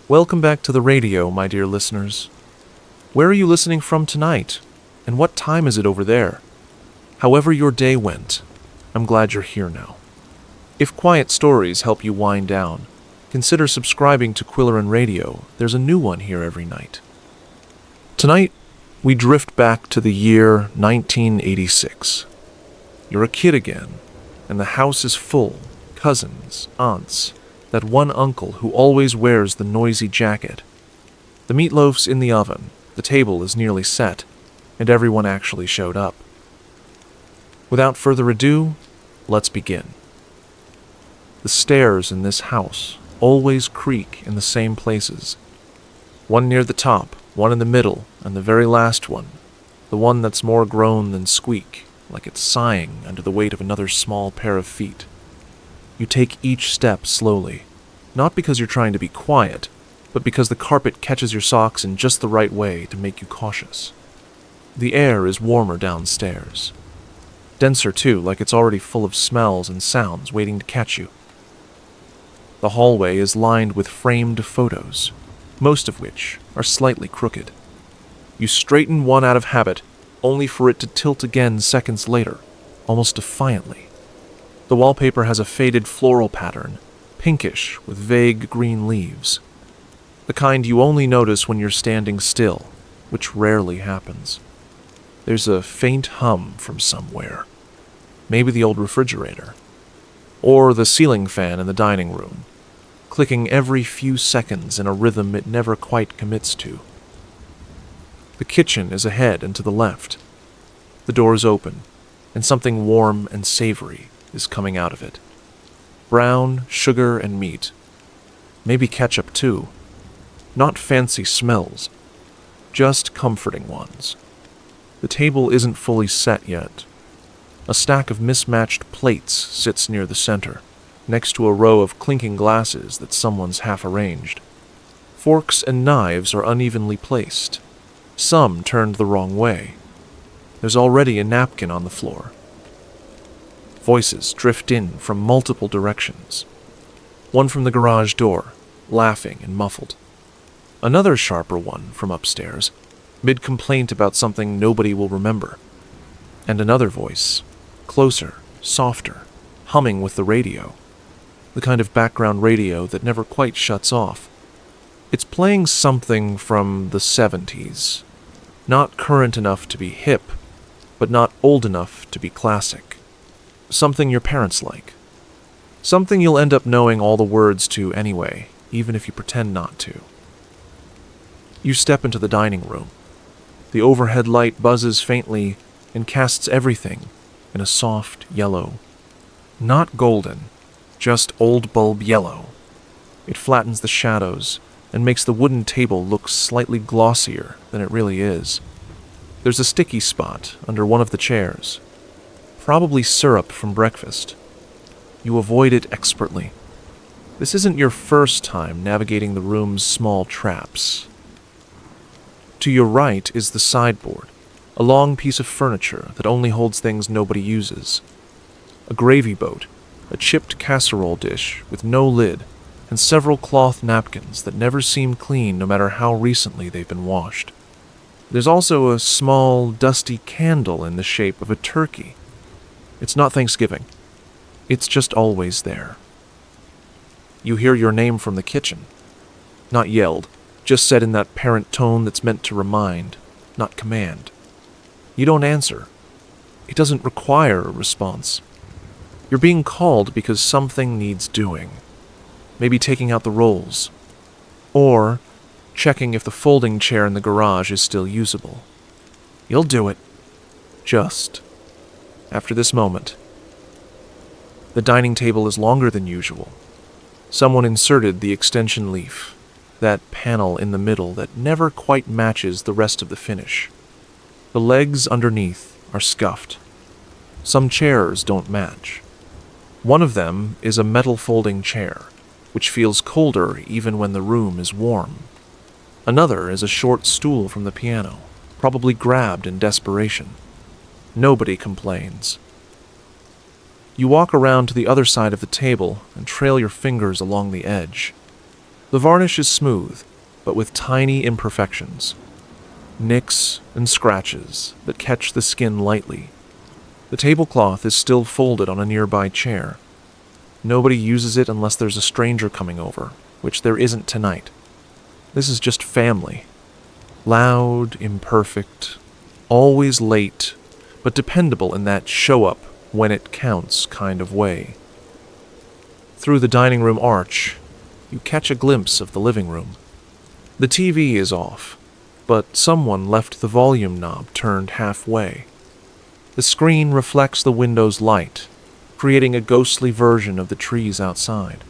Welcome back to the radio, my dear listeners. Where are you listening from tonight? And what time is it over there? However your day went, I'm glad you're here now. If quiet stories help you wind down, consider subscribing to Quilloren Radio. There's a new one here every night. Tonight, we drift back to the year 1986. You're a kid again, and the house is full. Cousins, aunts, that one uncle who always wears the noisy jacket. The meatloaf's in the oven, the table is nearly set, and everyone actually showed up. Without further ado, let's begin. The stairs in this house always creak in the same places. One near the top, one in the middle, and the very last one, the one that's more groan than squeak, like it's sighing under the weight of another small pair of feet. You take each step slowly, not because you're trying to be quiet, but because the carpet catches your socks in just the right way to make you cautious. The air is warmer downstairs. Denser too, like it's already full of smells and sounds waiting to catch you. The hallway is lined with framed photos, most of which are slightly crooked. You straighten one out of habit, only for it to tilt again seconds later, almost defiantly. The wallpaper has a faded floral pattern, pinkish with vague green leaves. The kind you only notice when you're standing still, which rarely happens. There's a faint hum from somewhere. Maybe the old refrigerator. Or the ceiling fan in the dining room, clicking every few seconds in a rhythm it never quite commits to. The kitchen is ahead and to the left. The door is open, and something warm and savory is coming out of it. Brown, sugar, and meat. Maybe ketchup too. Not fancy smells, just comforting ones. The table isn't fully set yet. A stack of mismatched plates sits near the center, next to a row of clinking glasses that someone's half arranged. Forks and knives are unevenly placed, some turned the wrong way. There's already a napkin on the floor. Voices drift in from multiple directions. One from the garage door, laughing and muffled. Another sharper one from upstairs, mid-complaint about something nobody will remember. And another voice, closer, softer, humming with the radio. The kind of background radio that never quite shuts off. It's playing something from the 70s. Not current enough to be hip, but not old enough to be classic. Something your parents like. Something you'll end up knowing all the words to anyway, even if you pretend not to. You step into the dining room. The overhead light buzzes faintly and casts everything in a soft yellow. Not golden, just old bulb yellow. It flattens the shadows and makes the wooden table look slightly glossier than it really is. There's a sticky spot under one of the chairs. Probably syrup from breakfast. You avoid it expertly. This isn't your first time navigating the room's small traps. To your right is the sideboard, a long piece of furniture that only holds things nobody uses. A gravy boat, a chipped casserole dish with no lid, and several cloth napkins that never seem clean no matter how recently they've been washed. There's also a small, dusty candle in the shape of a turkey. It's not Thanksgiving. It's just always there. You hear your name from the kitchen. Not yelled, just said in that parent tone that's meant to remind, not command. You don't answer. It doesn't require a response. You're being called because something needs doing. Maybe taking out the rolls. Or checking if the folding chair in the garage is still usable. You'll do it. Just. After this moment. The dining table is longer than usual. Someone inserted the extension leaf, that panel in the middle that never quite matches the rest of the finish. The legs underneath are scuffed. Some chairs don't match. One of them is a metal folding chair, which feels colder even when the room is warm. Another is a short stool from the piano, probably grabbed in desperation. Nobody complains. You walk around to the other side of the table and trail your fingers along the edge. The varnish is smooth, but with tiny imperfections. Nicks and scratches that catch the skin lightly. The tablecloth is still folded on a nearby chair. Nobody uses it unless there's a stranger coming over, which there isn't tonight. This is just family. Loud, imperfect, always late, but dependable in that show-up when it counts kind of way. Through the dining room arch, you catch a glimpse of the living room. The TV is off, but someone left the volume knob turned halfway. The screen reflects the window's light, creating a ghostly version of the trees outside.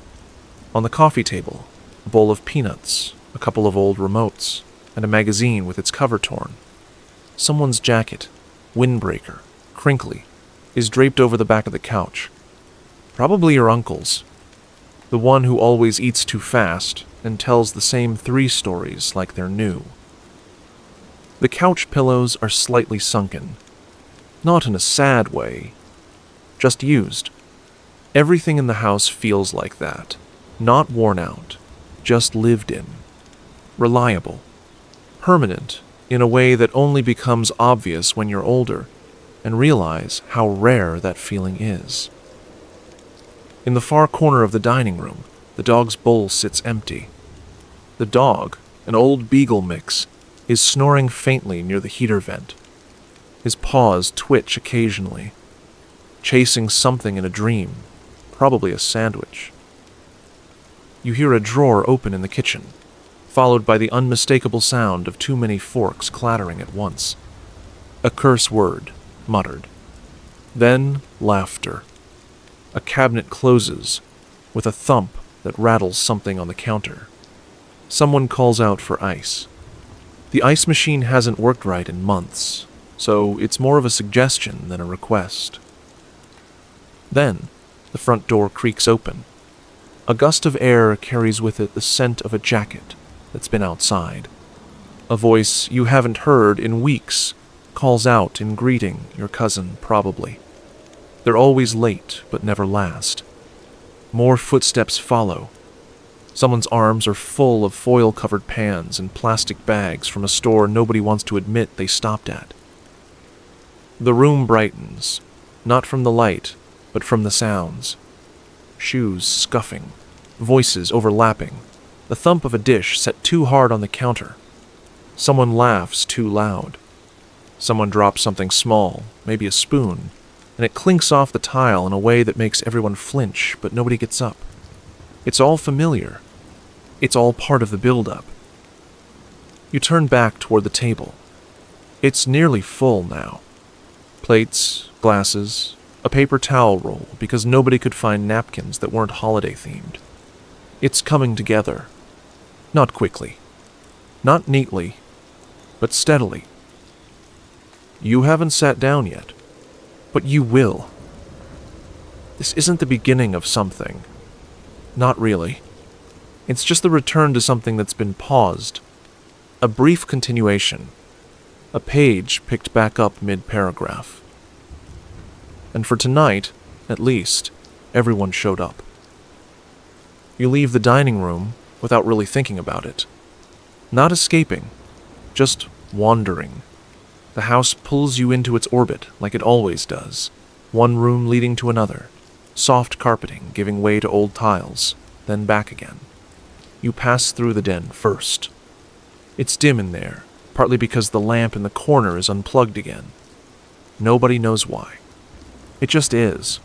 On the coffee table, a bowl of peanuts, a couple of old remotes, and a magazine with its cover torn. Someone's jacket, windbreaker, crinkly, is draped over the back of the couch. Probably your uncle's. The one who always eats too fast and tells the same 3 stories like they're new. The couch pillows are slightly sunken. Not in a sad way, just used. Everything in the house feels like that. Not worn out, just lived in. Reliable. Permanent, in a way that only becomes obvious when you're older and realize how rare that feeling is. In the far corner of the dining room, the dog's bowl sits empty. The dog, an old beagle mix, is snoring faintly near the heater vent. His paws twitch occasionally, chasing something in a dream, probably a sandwich. You hear a drawer open in the kitchen, followed by the unmistakable sound of too many forks clattering at once. A curse word, muttered. Then laughter. A cabinet closes, with a thump that rattles something on the counter. Someone calls out for ice. The ice machine hasn't worked right in months, so it's more of a suggestion than a request. Then, the front door creaks open. A gust of air carries with it the scent of a jacket that's been outside. A voice you haven't heard in weeks calls out in greeting your cousin, probably. They're always late, but never last. More footsteps follow. Someone's arms are full of foil-covered pans and plastic bags from a store nobody wants to admit they stopped at. The room brightens, not from the light, but from the sounds. Shoes scuffing, voices overlapping, the thump of a dish set too hard on the counter. Someone laughs too loud. Someone drops something small, maybe a spoon, and it clinks off the tile in a way that makes everyone flinch, but nobody gets up. It's all familiar. It's all part of the build-up. You turn back toward the table. It's nearly full now. Plates, glasses, a paper towel roll because nobody could find napkins that weren't holiday-themed. It's coming together. Not quickly. Not neatly, but steadily. You haven't sat down yet, but you will. This isn't the beginning of something. Not really. It's just the return to something that's been paused. A brief continuation. A page picked back up mid-paragraph. And for tonight, at least, everyone showed up. You leave the dining room without really thinking about it. Not escaping, just wandering. The house pulls you into its orbit like it always does, one room leading to another, soft carpeting giving way to old tiles, then back again. You pass through the den first. It's dim in there, partly because the lamp in the corner is unplugged again. Nobody knows why. It just is.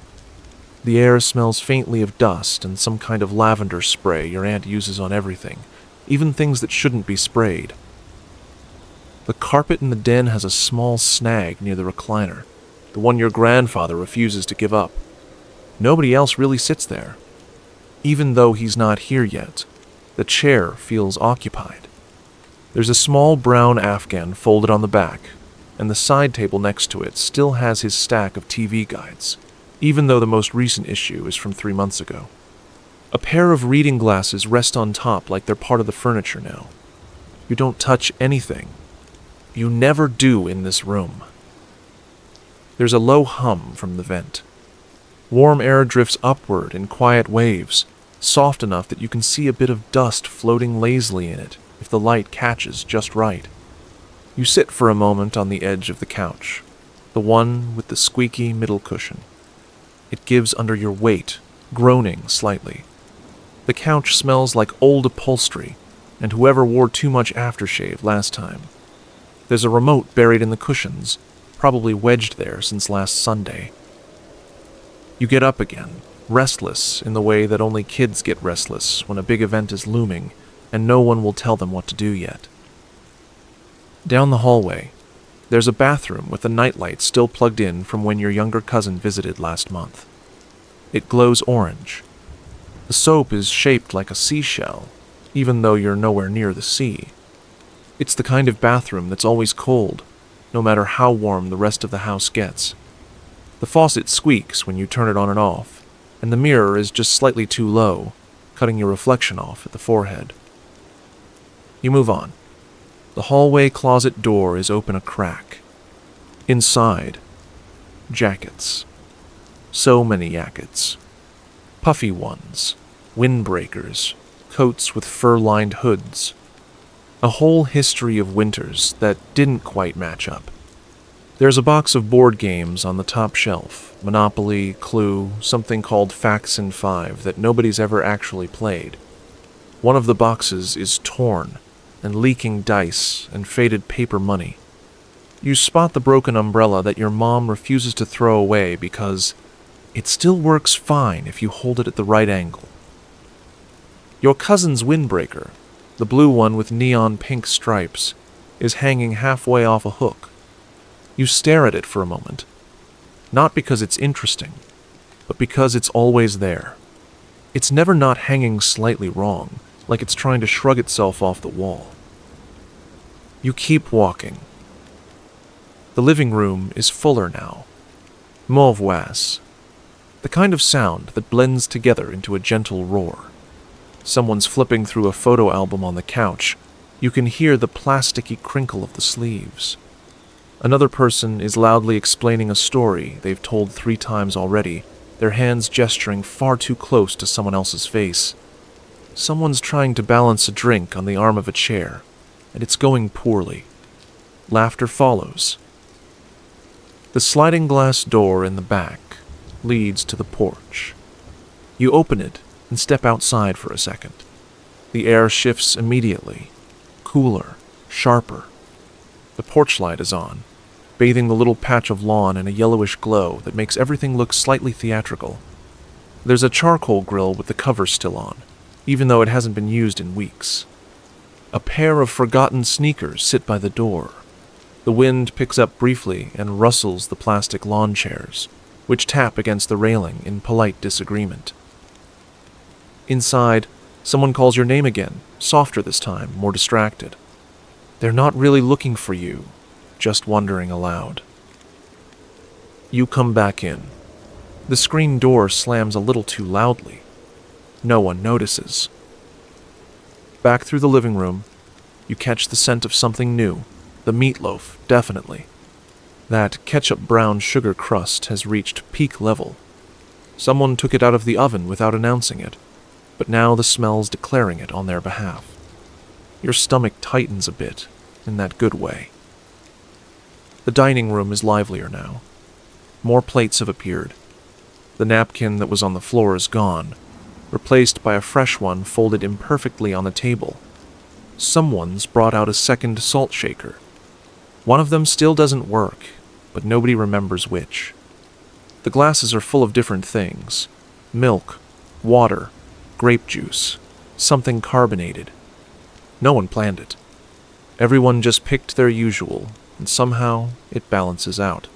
The air smells faintly of dust and some kind of lavender spray your aunt uses on everything, even things that shouldn't be sprayed. The carpet in the den has a small snag near the recliner, the one your grandfather refuses to give up. Nobody else really sits there. Even though he's not here yet, the chair feels occupied. There's a small brown Afghan folded on the back, and the side table next to it still has his stack of TV guides, even though the most recent issue is from 3 months ago. A pair of reading glasses rest on top like they're part of the furniture now. You don't touch anything. You never do in this room. There's a low hum from the vent. Warm air drifts upward in quiet waves, soft enough that you can see a bit of dust floating lazily in it if the light catches just right. You sit for a moment on the edge of the couch, the one with the squeaky middle cushion. It gives under your weight, groaning slightly. The couch smells like old upholstery, and whoever wore too much aftershave last time. There's a remote buried in the cushions, probably wedged there since last Sunday. You get up again, restless in the way that only kids get restless when a big event is looming and no one will tell them what to do yet. Down the hallway, there's a bathroom with a nightlight still plugged in from when your younger cousin visited last month. It glows orange. The soap is shaped like a seashell, even though you're nowhere near the sea. It's the kind of bathroom that's always cold, no matter how warm the rest of the house gets. The faucet squeaks when you turn it on and off, and the mirror is just slightly too low, cutting your reflection off at the forehead. You move on. The hallway closet door is open a crack. Inside, jackets. So many jackets. Puffy ones, windbreakers, coats with fur-lined hoods. A whole history of winters that didn't quite match up. There's a box of board games on the top shelf, Monopoly, Clue, something called Facts in 5 that nobody's ever actually played. One of the boxes is torn, and leaking dice and faded paper money. You spot the broken umbrella that your mom refuses to throw away because it still works fine if you hold it at the right angle. Your cousin's windbreaker, the blue one with neon pink stripes, is hanging halfway off a hook. You stare at it for a moment, not because it's interesting, but because it's always there. It's never not hanging slightly wrong, like it's trying to shrug itself off the wall. You keep walking. The living room is fuller now. Mauvoise. The kind of sound that blends together into a gentle roar. Someone's flipping through a photo album on the couch. You can hear the plasticky crinkle of the sleeves. Another person is loudly explaining a story they've told 3 times already, their hands gesturing far too close to someone else's face. Someone's trying to balance a drink on the arm of a chair, and it's going poorly. Laughter follows. The sliding glass door in the back leads to the porch. You open it and step outside for a second. The air shifts immediately, cooler, sharper. The porch light is on, bathing the little patch of lawn in a yellowish glow that makes everything look slightly theatrical. There's a charcoal grill with the cover still on, even though it hasn't been used in weeks. A pair of forgotten sneakers sit by the door. The wind picks up briefly and rustles the plastic lawn chairs, which tap against the railing in polite disagreement. Inside, someone calls your name again, softer this time, more distracted. They're not really looking for you, just wondering aloud. You come back in. The screen door slams a little too loudly. No one notices. Back through the living room, you catch the scent of something new, the meatloaf, definitely. That ketchup-brown sugar crust has reached peak level. Someone took it out of the oven without announcing it, but now the smell's declaring it on their behalf. Your stomach tightens a bit, in that good way. The dining room is livelier now. More plates have appeared. The napkin that was on the floor is gone, replaced by a fresh one folded imperfectly on the table. Someone's brought out a second salt shaker. One of them still doesn't work, but nobody remembers which. The glasses are full of different things. Milk, water, grape juice, something carbonated. No one planned it. Everyone just picked their usual, and somehow it balances out.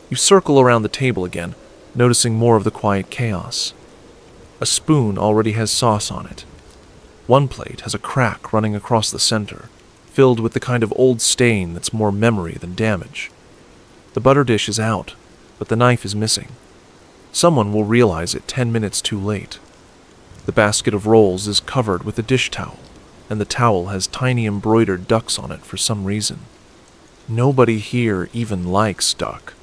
You circle around the table again, noticing more of the quiet chaos. A spoon already has sauce on it. One plate has a crack running across the center, filled with the kind of old stain that's more memory than damage. The butter dish is out, but the knife is missing. Someone will realize it 10 minutes too late. The basket of rolls is covered with a dish towel, and the towel has tiny embroidered ducks on it for some reason. Nobody here even likes duck.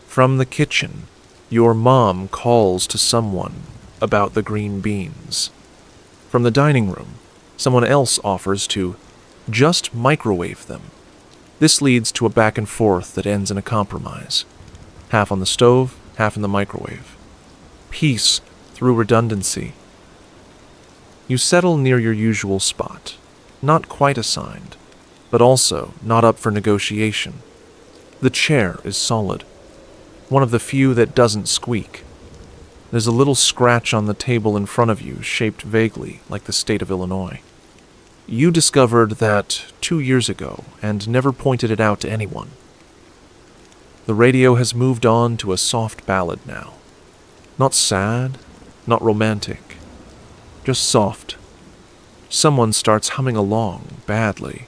From the kitchen, your mom calls to someone, about the green beans. From the dining room, someone else offers to just microwave them. This leads to a back and forth that ends in a compromise. Half on the stove, half in the microwave. Peace through redundancy. You settle near your usual spot, not quite assigned, but also not up for negotiation. The chair is solid, one of the few that doesn't squeak. There's a little scratch on the table in front of you, shaped vaguely like the state of Illinois. You discovered that 2 years ago and never pointed it out to anyone. The radio has moved on to a soft ballad now. Not sad, not romantic, just soft. Someone starts humming along, badly.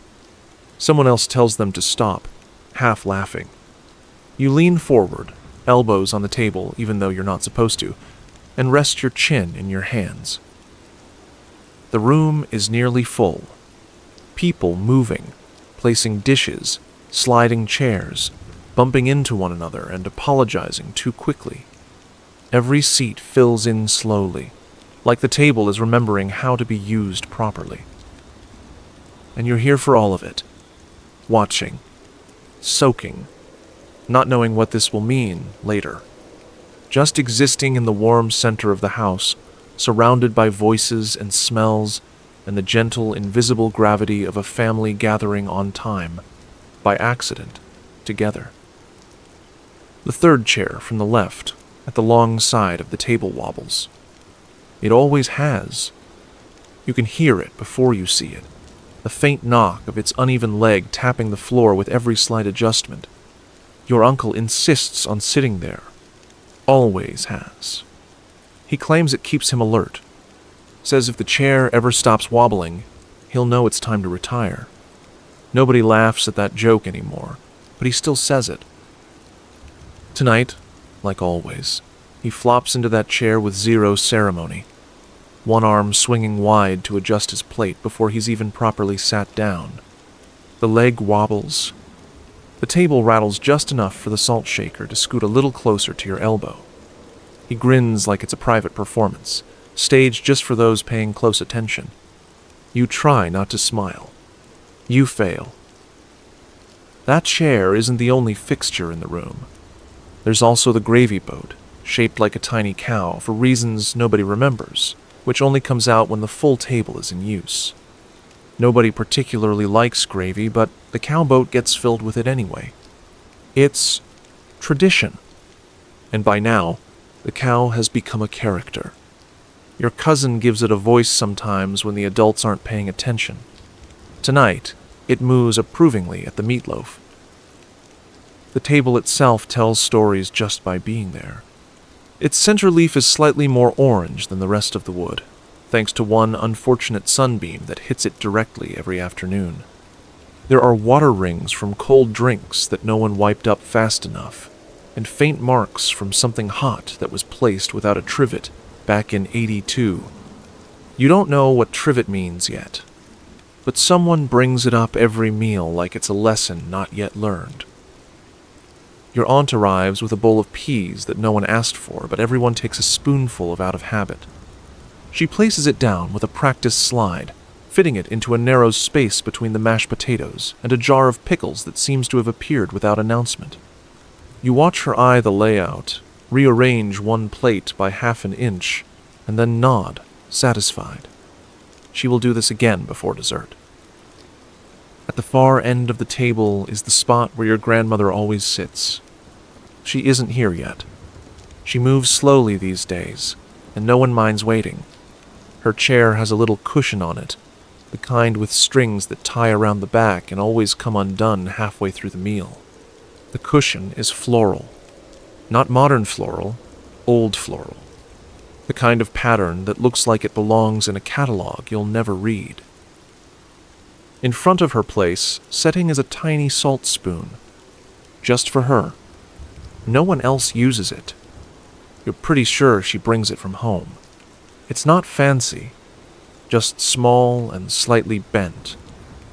Someone else tells them to stop, half laughing. You lean forward, elbows on the table even though you're not supposed to, and rest your chin in your hands. The room is nearly full. People moving, placing dishes, sliding chairs, bumping into one another and apologizing too quickly. Every seat fills in slowly, like the table is remembering how to be used properly. And you're here for all of it, watching, soaking, not knowing what this will mean later. Just existing in the warm center of the house, surrounded by voices and smells and the gentle, invisible gravity of a family gathering on time, by accident, together. The third chair from the left, at the long side of the table wobbles. It always has. You can hear it before you see it, the faint knock of its uneven leg tapping the floor with every slight adjustment. Your uncle insists on sitting there. Always has. He claims it keeps him alert. Says if the chair ever stops wobbling, he'll know it's time to retire. Nobody laughs at that joke anymore, but he still says it. Tonight, like always, he flops into that chair with zero ceremony, one arm swinging wide to adjust his plate before he's even properly sat down. The leg wobbles. The table rattles just enough for the salt shaker to scoot a little closer to your elbow. He grins like it's a private performance, staged just for those paying close attention. You try not to smile. You fail. That chair isn't the only fixture in the room. There's also the gravy boat, shaped like a tiny cow for reasons nobody remembers, which only comes out when the full table is in use. Nobody particularly likes gravy, but the cow boat gets filled with it anyway. It's tradition. And by now, the cow has become a character. Your cousin gives it a voice sometimes when the adults aren't paying attention. Tonight, it moos approvingly at the meatloaf. The table itself tells stories just by being there. Its center leaf is slightly more orange than the rest of the wood, thanks to one unfortunate sunbeam that hits it directly every afternoon. There are water rings from cold drinks that no one wiped up fast enough, and faint marks from something hot that was placed without a trivet back in '82. You don't know what trivet means yet, but someone brings it up every meal like it's a lesson not yet learned. Your aunt arrives with a bowl of peas that no one asked for, but everyone takes a spoonful of out of habit. She places it down with a practiced slide, fitting it into a narrow space between the mashed potatoes and a jar of pickles that seems to have appeared without announcement. You watch her eye the layout, rearrange one plate by half an inch, and then nod, satisfied. She will do this again before dessert. At the far end of the table is the spot where your grandmother always sits. She isn't here yet. She moves slowly these days, and no one minds waiting. Her chair has a little cushion on it, the kind with strings that tie around the back and always come undone halfway through the meal. The cushion is floral. Not modern floral, old floral. The kind of pattern that looks like it belongs in a catalog you'll never read. In front of her place, setting is a tiny salt spoon. Just for her. No one else uses it. You're pretty sure she brings it from home. It's not fancy, just small and slightly bent,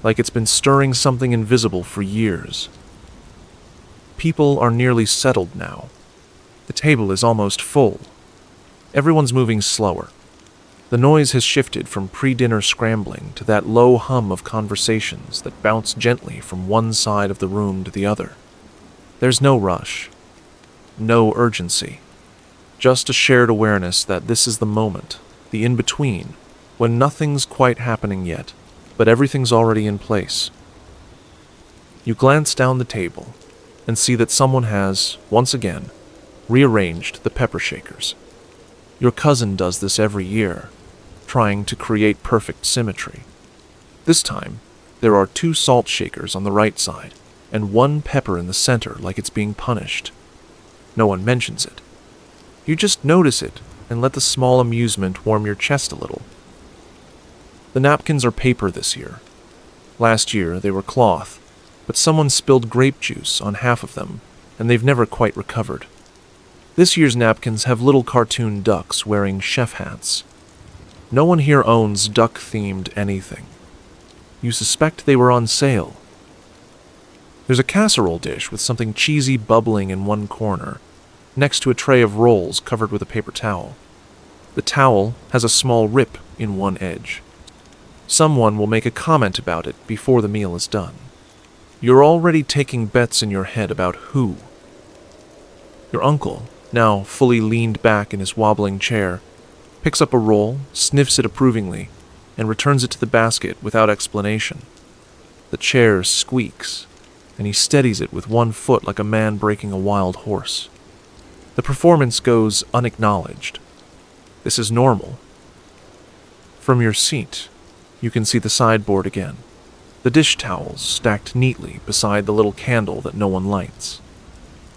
like it's been stirring something invisible for years. People are nearly settled now. The table is almost full. Everyone's moving slower. The noise has shifted from pre-dinner scrambling to that low hum of conversations that bounce gently from one side of the room to the other. There's no rush, no urgency, just a shared awareness that this is the moment, the in-between, when nothing's quite happening yet, but everything's already in place. You glance down the table and see that someone has, once again, rearranged the pepper shakers. Your cousin does this every year, trying to create perfect symmetry. This time, there are 2 salt shakers on the right side, and 1 pepper in the center like it's being punished. No one mentions it. You just notice it and let the small amusement warm your chest a little. The napkins are paper this year. Last year they were cloth, but someone spilled grape juice on half of them, and they've never quite recovered. This year's napkins have little cartoon ducks wearing chef hats. No one here owns duck-themed anything. You suspect they were on sale. There's a casserole dish with something cheesy bubbling in one corner, next to a tray of rolls covered with a paper towel. The towel has a small rip in one edge. Someone will make a comment about it before the meal is done. You're already taking bets in your head about who. Your uncle, now fully leaned back in his wobbling chair, picks up a roll, sniffs it approvingly, and returns it to the basket without explanation. The chair squeaks, and he steadies it with one foot like a man breaking a wild horse. The performance goes unacknowledged. This is normal. From your seat, you can see the sideboard again. The dish towels stacked neatly beside the little candle that no one lights.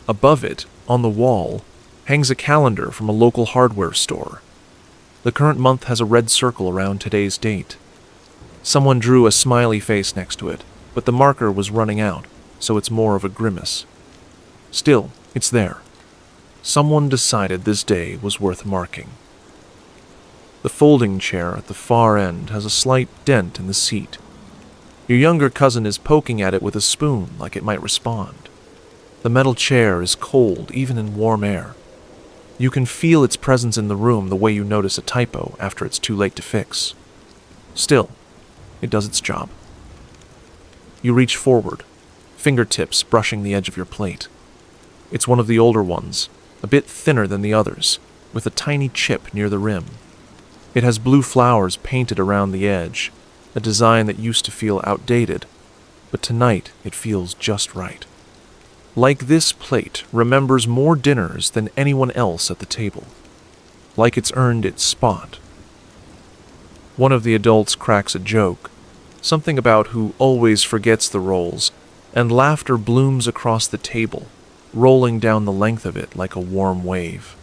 Above it, on the wall, hangs a calendar from a local hardware store. The current month has a red circle around today's date. Someone drew a smiley face next to it, but the marker was running out, so it's more of a grimace. Still, it's there. Someone decided this day was worth marking. The folding chair at the far end has a slight dent in the seat. Your younger cousin is poking at it with a spoon like it might respond. The metal chair is cold even in warm air. You can feel its presence in the room the way you notice a typo after it's too late to fix. Still, it does its job. You reach forward, fingertips brushing the edge of your plate. It's one of the older ones, a bit thinner than the others, with a tiny chip near the rim. It has blue flowers painted around the edge, a design that used to feel outdated, but tonight it feels just right. Like this plate remembers more dinners than anyone else at the table. Like it's earned its spot. One of the adults cracks a joke, something about who always forgets the rolls, and laughter blooms across the table, rolling down the length of it like a warm wave.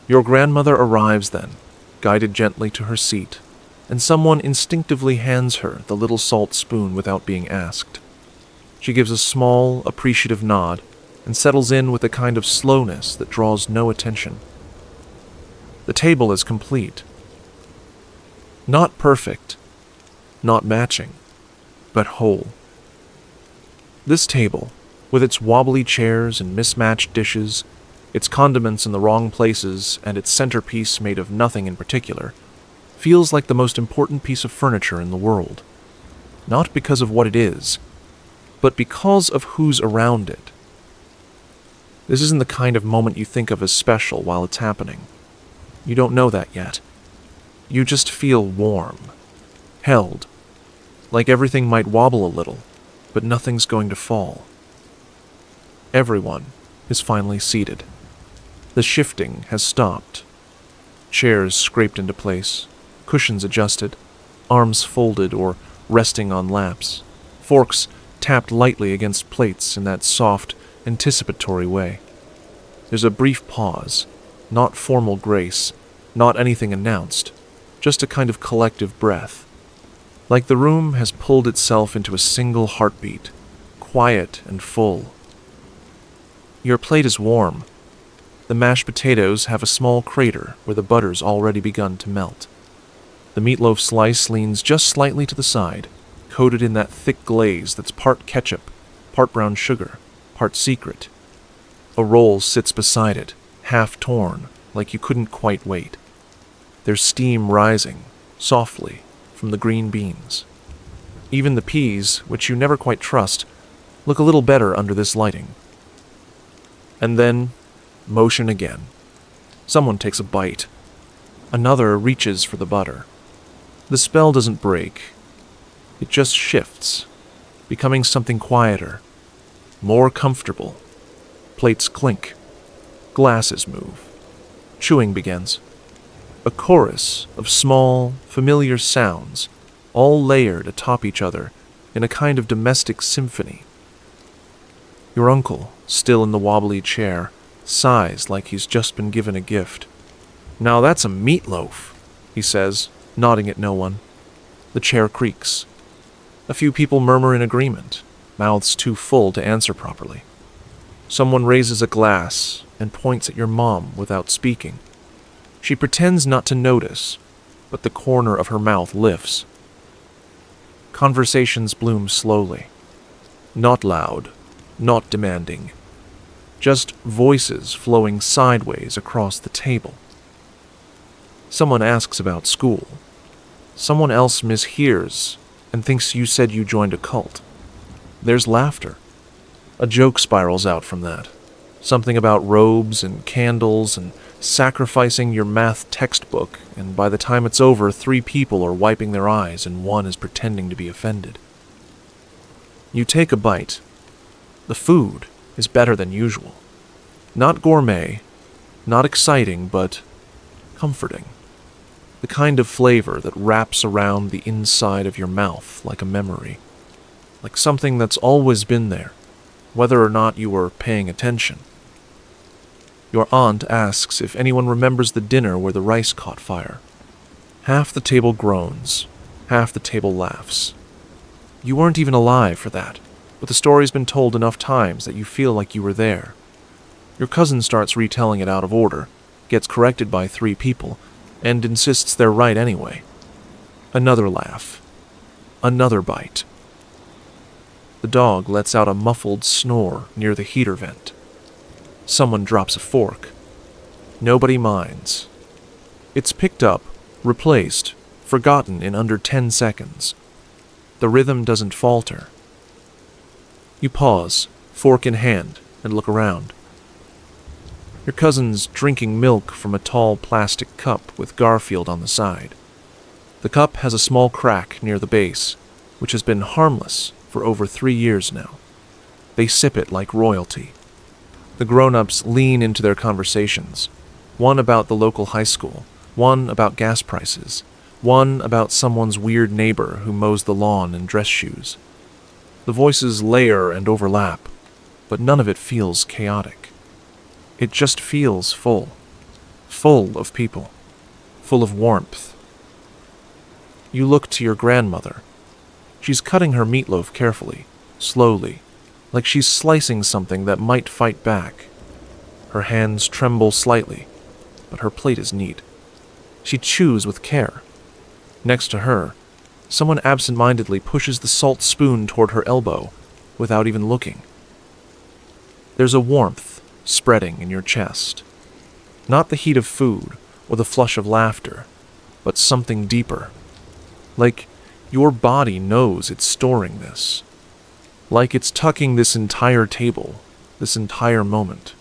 Your grandmother arrives then, guided gently to her seat, and someone instinctively hands her the little salt spoon without being asked. She gives a small, appreciative nod and settles in with a kind of slowness that draws no attention. The table is complete. Not perfect, not matching, but whole. This table, with its wobbly chairs and mismatched dishes, its condiments in the wrong places, and its centerpiece made of nothing in particular, feels like the most important piece of furniture in the world. Not because of what it is, but because of who's around it. This isn't the kind of moment you think of as special while it's happening. You don't know that yet. You just feel warm, held, like everything might wobble a little, but nothing's going to fall. Everyone is finally seated. The shifting has stopped. Chairs scraped into place, cushions adjusted, arms folded or resting on laps, forks tapped lightly against plates in that soft, anticipatory way. There's a brief pause, not formal grace, not anything announced, just a kind of collective breath. Like the room has pulled itself into a single heartbeat, quiet and full. Your plate is warm. The mashed potatoes have a small crater where the butter's already begun to melt. The meatloaf slice leans just slightly to the side, coated in that thick glaze that's part ketchup, part brown sugar, part secret. A roll sits beside it, half torn, like you couldn't quite wait. There's steam rising, softly, from the green beans. Even the peas, which you never quite trust, look a little better under this lighting. And then, motion again. Someone takes a bite. Another reaches for the butter. The spell doesn't break. It just shifts, becoming something quieter, more comfortable. Plates clink. Glasses move. Chewing begins. A chorus of small, familiar sounds, all layered atop each other in a kind of domestic symphony. Your uncle, still in the wobbly chair, sighs like he's just been given a gift. "Now that's a meatloaf," he says, nodding at no one. The chair creaks. A few people murmur in agreement, mouths too full to answer properly. Someone raises a glass and points at your mom without speaking. She pretends not to notice, but the corner of her mouth lifts. Conversations bloom slowly. Not loud, not demanding. Just voices flowing sideways across the table. Someone asks about school. Someone else mishears and thinks you said you joined a cult. There's laughter. A joke spirals out from that. Something about robes and candles and sacrificing your math textbook, and by the time it's over, 3 people are wiping their eyes and 1 is pretending to be offended. You take a bite. The food is better than usual. Not gourmet, not exciting, but comforting. The kind of flavor that wraps around the inside of your mouth like a memory, like something that's always been there, whether or not you were paying attention. Your aunt asks if anyone remembers the dinner where the rice caught fire. Half the table groans, half the table laughs. You weren't even alive for that, but the story's been told enough times that you feel like you were there. Your cousin starts retelling it out of order, gets corrected by 3 people, and insists they're right anyway. Another laugh. Another bite. The dog lets out a muffled snore near the heater vent. Someone drops a fork. Nobody minds. It's picked up, replaced, forgotten in under 10 seconds. The rhythm doesn't falter. You pause, fork in hand, and look around. Your cousin's drinking milk from a tall plastic cup with Garfield on the side. The cup has a small crack near the base, which has been harmless for over 3 years now. They sip it like royalty. The grown-ups lean into their conversations, one about the local high school, one about gas prices, one about someone's weird neighbor who mows the lawn in dress shoes. The voices layer and overlap, but none of it feels chaotic. It just feels full of people, full of warmth. You look to your grandmother. She's cutting her meatloaf carefully, slowly, like she's slicing something that might fight back. Her hands tremble slightly, but her plate is neat. She chews with care. Next to her, someone absent-mindedly pushes the salt spoon toward her elbow without even looking. There's a warmth spreading in your chest. Not the heat of food or the flush of laughter, but something deeper. Like your body knows it's storing this. Like it's tucking this entire table, this entire moment,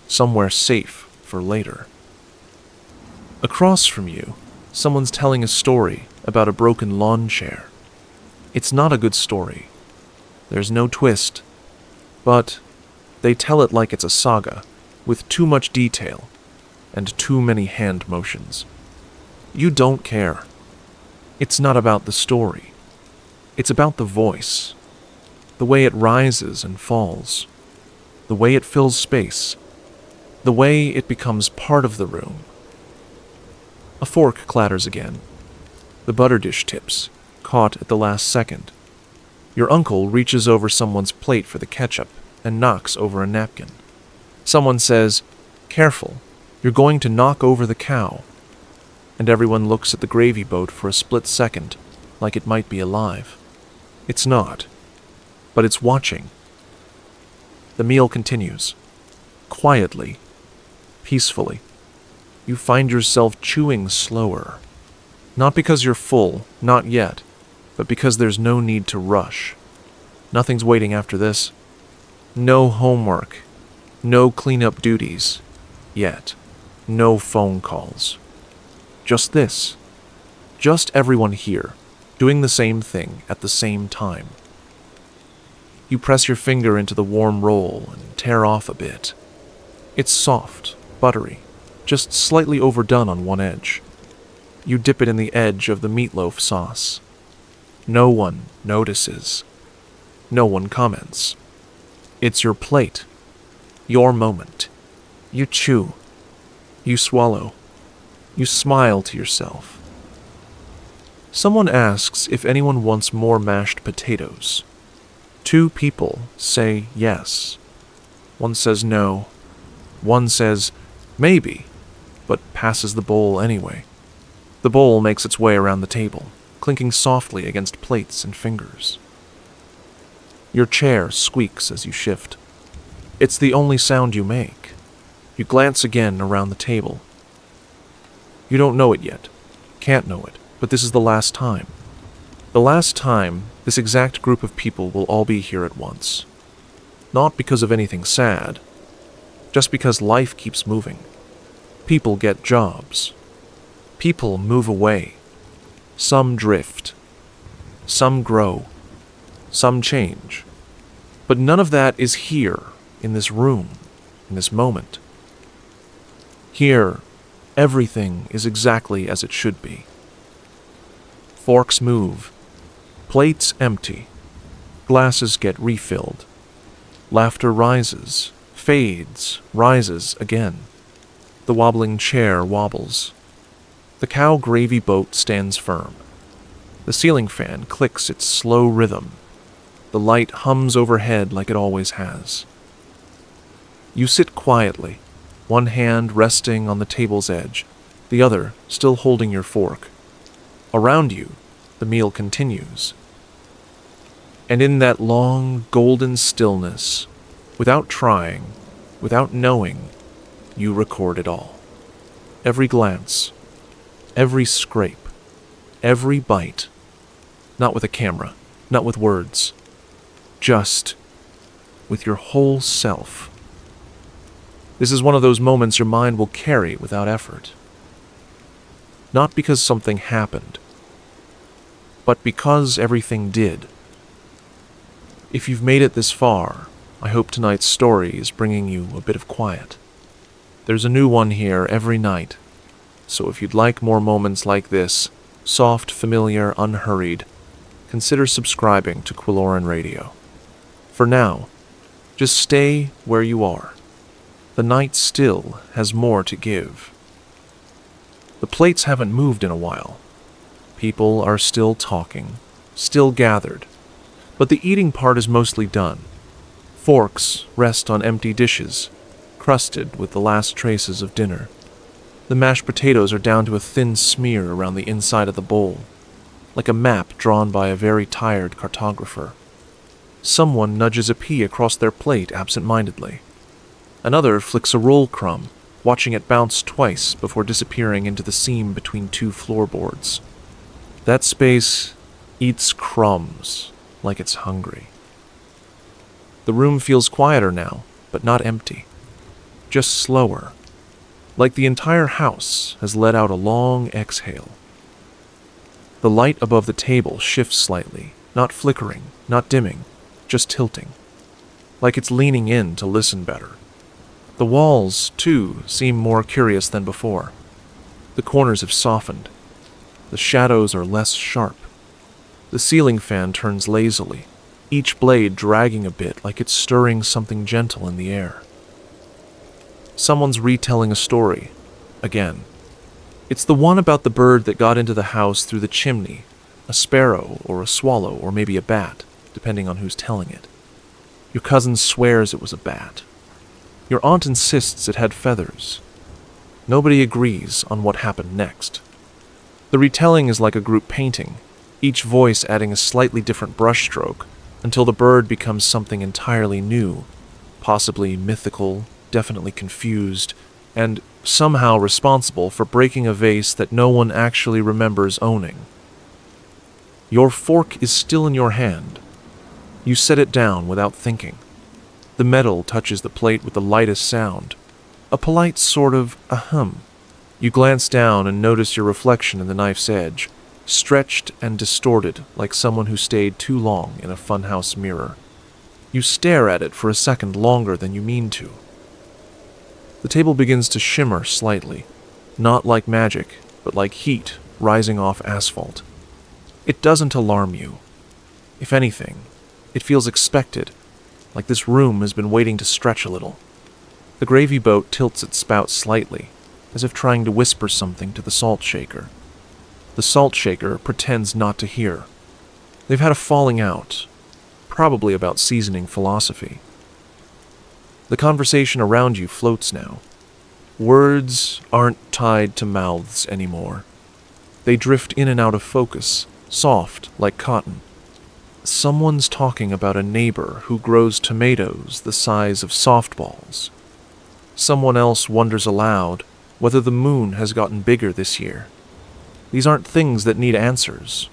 somewhere safe for later. Across from you, someone's telling a story about a broken lawn chair. It's not a good story. There's no twist, but they tell it like it's a saga, with too much detail and too many hand motions. You don't care. It's not about the story. It's about the voice. The way it rises and falls. The way it fills space. The way it becomes part of the room. A fork clatters again. The butter dish tips, caught at the last second. Your uncle reaches over someone's plate for the ketchup and knocks over a napkin. Someone says, "Careful, you're going to knock over the cow." And everyone looks at the gravy boat for a split second, like it might be alive. It's not, but it's watching. The meal continues, quietly, peacefully. You find yourself chewing slower. Not because you're full, not yet, but because there's no need to rush. Nothing's waiting after this. No homework. No cleanup duties. Yet. No phone calls. Just this. Just everyone here, doing the same thing at the same time. You press your finger into the warm roll and tear off a bit. It's soft, buttery, just slightly overdone on one edge. You dip it in the edge of the meatloaf sauce. No one notices. No one comments. It's your plate. Your moment. You chew. You swallow. You smile to yourself. Someone asks if anyone wants more mashed potatoes. 2 people say yes. One says no. One says maybe, but passes the bowl anyway. The bowl makes its way around the table, clinking softly against plates and fingers. Your chair squeaks as you shift. It's the only sound you make. You glance again around the table. You don't know it yet, can't know it, but this is the last time. The last time this exact group of people will all be here at once. Not because of anything sad, just because life keeps moving. People get jobs. People move away. Some drift. Some grow. Some change. But none of that is here, in this room, in this moment. Here, everything is exactly as it should be. Forks move. Plates empty. Glasses get refilled. Laughter rises, fades, rises again. The wobbling chair wobbles. The cow gravy boat stands firm. The ceiling fan clicks its slow rhythm. The light hums overhead like it always has. You sit quietly, one hand resting on the table's edge, the other still holding your fork. Around you, the meal continues. And in that long, golden stillness, without trying, without knowing, you record it all. Every glance, every scrape, every bite. Not with a camera, not with words. Just with your whole self. This is one of those moments your mind will carry without effort. Not because something happened, but because everything did. If you've made it this far, I hope tonight's story is bringing you a bit of quiet. There's a new one here every night, so if you'd like more moments like this, soft, familiar, unhurried, consider subscribing to Quilloren Radio. For now, just stay where you are. The night still has more to give. The plates haven't moved in a while. People are still talking, still gathered, but the eating part is mostly done. Forks rest on empty dishes, crusted with the last traces of dinner. The mashed potatoes are down to a thin smear around the inside of the bowl, like a map drawn by a very tired cartographer. Someone nudges a pea across their plate absent-mindedly. Another flicks a roll crumb, watching it bounce twice before disappearing into the seam between 2 floorboards. That space eats crumbs like it's hungry. The room feels quieter now, but not empty. Just slower, like the entire house has let out a long exhale. The light above the table shifts slightly, not flickering, not dimming, just tilting, like it's leaning in to listen better. The walls, too, seem more curious than before. The corners have softened. The shadows are less sharp. The ceiling fan turns lazily, each blade dragging a bit like it's stirring something gentle in the air. Someone's retelling a story, again. It's the one about the bird that got into the house through the chimney, a sparrow or a swallow or maybe a bat, depending on who's telling it. Your cousin swears it was a bat. Your aunt insists it had feathers. Nobody agrees on what happened next. The retelling is like a group painting, each voice adding a slightly different brushstroke until the bird becomes something entirely new, possibly mythical, definitely confused, and somehow responsible for breaking a vase that no one actually remembers owning. Your fork is still in your hand. You set it down without thinking. The metal touches the plate with the lightest sound, a polite sort of ahem. You glance down and notice your reflection in the knife's edge, stretched and distorted like someone who stayed too long in a funhouse mirror. You stare at it for a second longer than you mean to. The table begins to shimmer slightly, not like magic, but like heat rising off asphalt. It doesn't alarm you. If anything, it feels expected, like this room has been waiting to stretch a little. The gravy boat tilts its spout slightly, as if trying to whisper something to the salt shaker. The salt shaker pretends not to hear. They've had a falling out, probably about seasoning philosophy. The conversation around you floats now. Words aren't tied to mouths anymore. They drift in and out of focus, soft like cotton. Someone's talking about a neighbor who grows tomatoes the size of softballs. Someone else wonders aloud whether the moon has gotten bigger this year. These aren't things that need answers.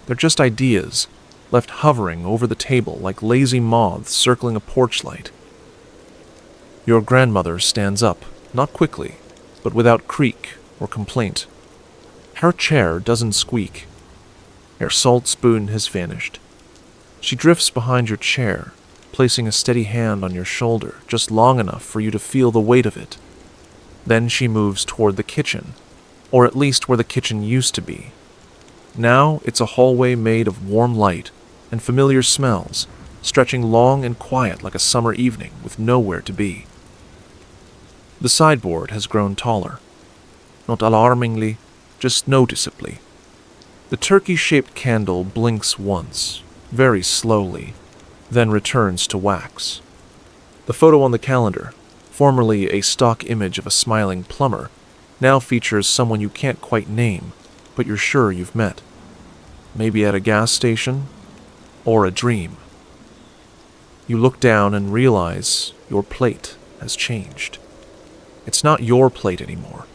They're just ideas, left hovering over the table like lazy moths circling a porch light. Your grandmother stands up, not quickly, but without creak or complaint. Her chair doesn't squeak. Her salt spoon has vanished. She drifts behind your chair, placing a steady hand on your shoulder just long enough for you to feel the weight of it. Then she moves toward the kitchen, or at least where the kitchen used to be. Now it's a hallway made of warm light and familiar smells, stretching long and quiet like a summer evening with nowhere to be. The sideboard has grown taller. Not alarmingly, just noticeably. The turkey-shaped candle blinks once, very slowly, then returns to wax. The photo on the calendar, formerly a stock image of a smiling plumber, now features someone you can't quite name, but you're sure you've met. Maybe at a gas station, or a dream. You look down and realize your plate has changed. It's not your plate anymore.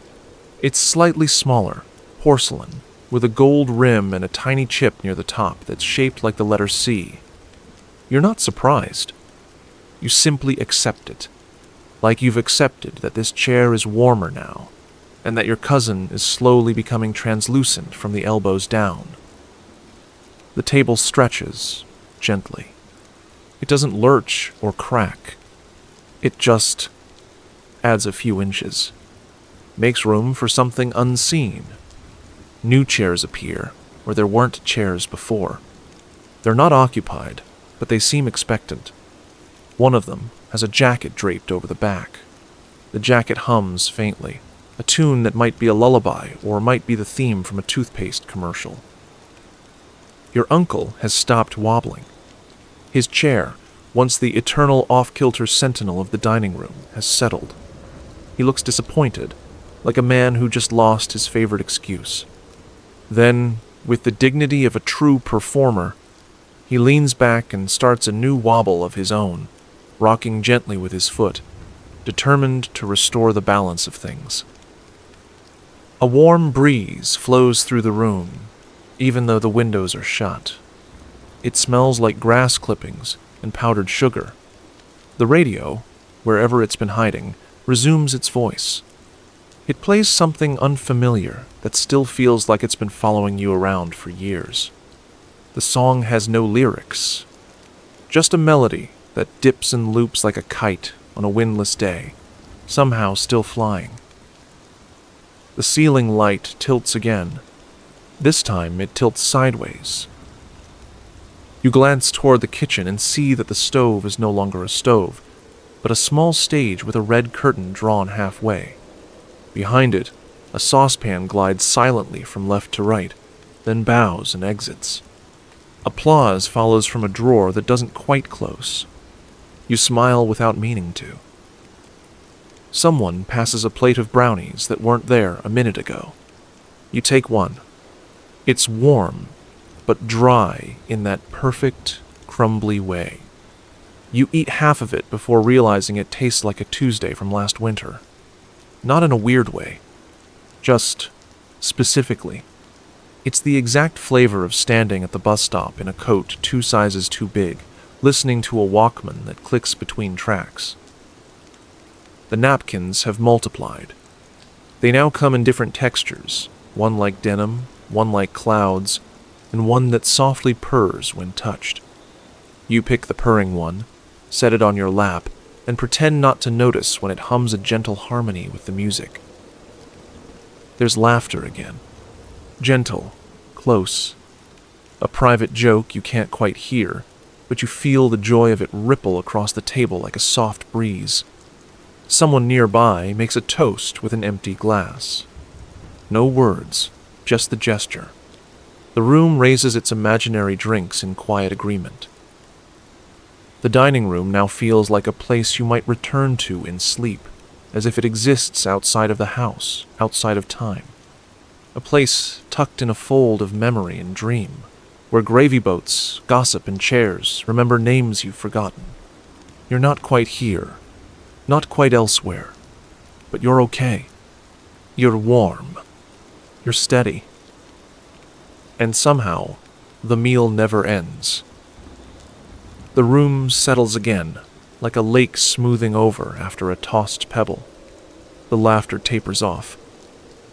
It's slightly smaller, porcelain, with a gold rim and a tiny chip near the top that's shaped like the letter C. You're not surprised. You simply accept it, like you've accepted that this chair is warmer now, and that your cousin is slowly becoming translucent from the elbows down. The table stretches, gently. It doesn't lurch or crack. It just adds a few inches, makes room for something unseen. New chairs appear where there weren't chairs before. They're not occupied, but they seem expectant. One of them has a jacket draped over the back. The jacket hums faintly, a tune that might be a lullaby or might be the theme from a toothpaste commercial. Your uncle has stopped wobbling. His chair, once the eternal off-kilter sentinel of the dining room, has settled. He looks disappointed, like a man who just lost his favorite excuse. Then, with the dignity of a true performer, he leans back and starts a new wobble of his own, rocking gently with his foot, determined to restore the balance of things. A warm breeze flows through the room, even though the windows are shut. It smells like grass clippings and powdered sugar. The radio, wherever it's been hiding, resumes its voice. It plays something unfamiliar that still feels like it's been following you around for years. The song has no lyrics, just a melody that dips and loops like a kite on a windless day, somehow still flying. The ceiling light tilts again. This time it tilts sideways. You glance toward the kitchen and see that the stove is no longer a stove, but a small stage with a red curtain drawn halfway. Behind it, a saucepan glides silently from left to right, then bows and exits. Applause follows from a drawer that doesn't quite close. You smile without meaning to. Someone passes a plate of brownies that weren't there a minute ago. You take one. It's warm, but dry in that perfect, crumbly way. You eat half of it before realizing it tastes like a Tuesday from last winter. Not in a weird way. Just specifically. It's the exact flavor of standing at the bus stop in a coat 2 sizes too big, listening to a Walkman that clicks between tracks. The napkins have multiplied. They now come in different textures, one like denim, one like clouds, and one that softly purrs when touched. You pick the purring one, set it on your lap, and pretend not to notice when it hums a gentle harmony with the music. There's laughter again. Gentle, close. A private joke you can't quite hear, but you feel the joy of it ripple across the table like a soft breeze. Someone nearby makes a toast with an empty glass. No words, just the gesture. The room raises its imaginary drinks in quiet agreement. The dining room now feels like a place you might return to in sleep, as if it exists outside of the house, outside of time. A place tucked in a fold of memory and dream, where gravy boats, gossip, and chairs remember names you've forgotten. You're not quite here, not quite elsewhere, but you're okay. You're warm. You're steady. And somehow, the meal never ends. The room settles again, like a lake smoothing over after a tossed pebble. The laughter tapers off.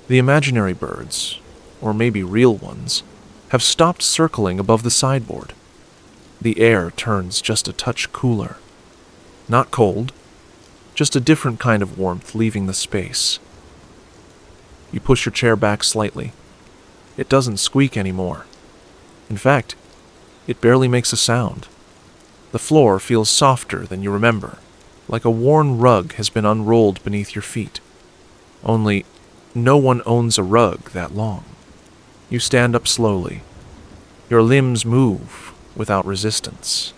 The imaginary birds, or maybe real ones, have stopped circling above the sideboard. The air turns just a touch cooler. Not cold, just a different kind of warmth leaving the space. You push your chair back slightly. It doesn't squeak anymore. In fact, it barely makes a sound. The floor feels softer than you remember, like a worn rug has been unrolled beneath your feet. Only, no one owns a rug that long. You stand up slowly. Your limbs move without resistance.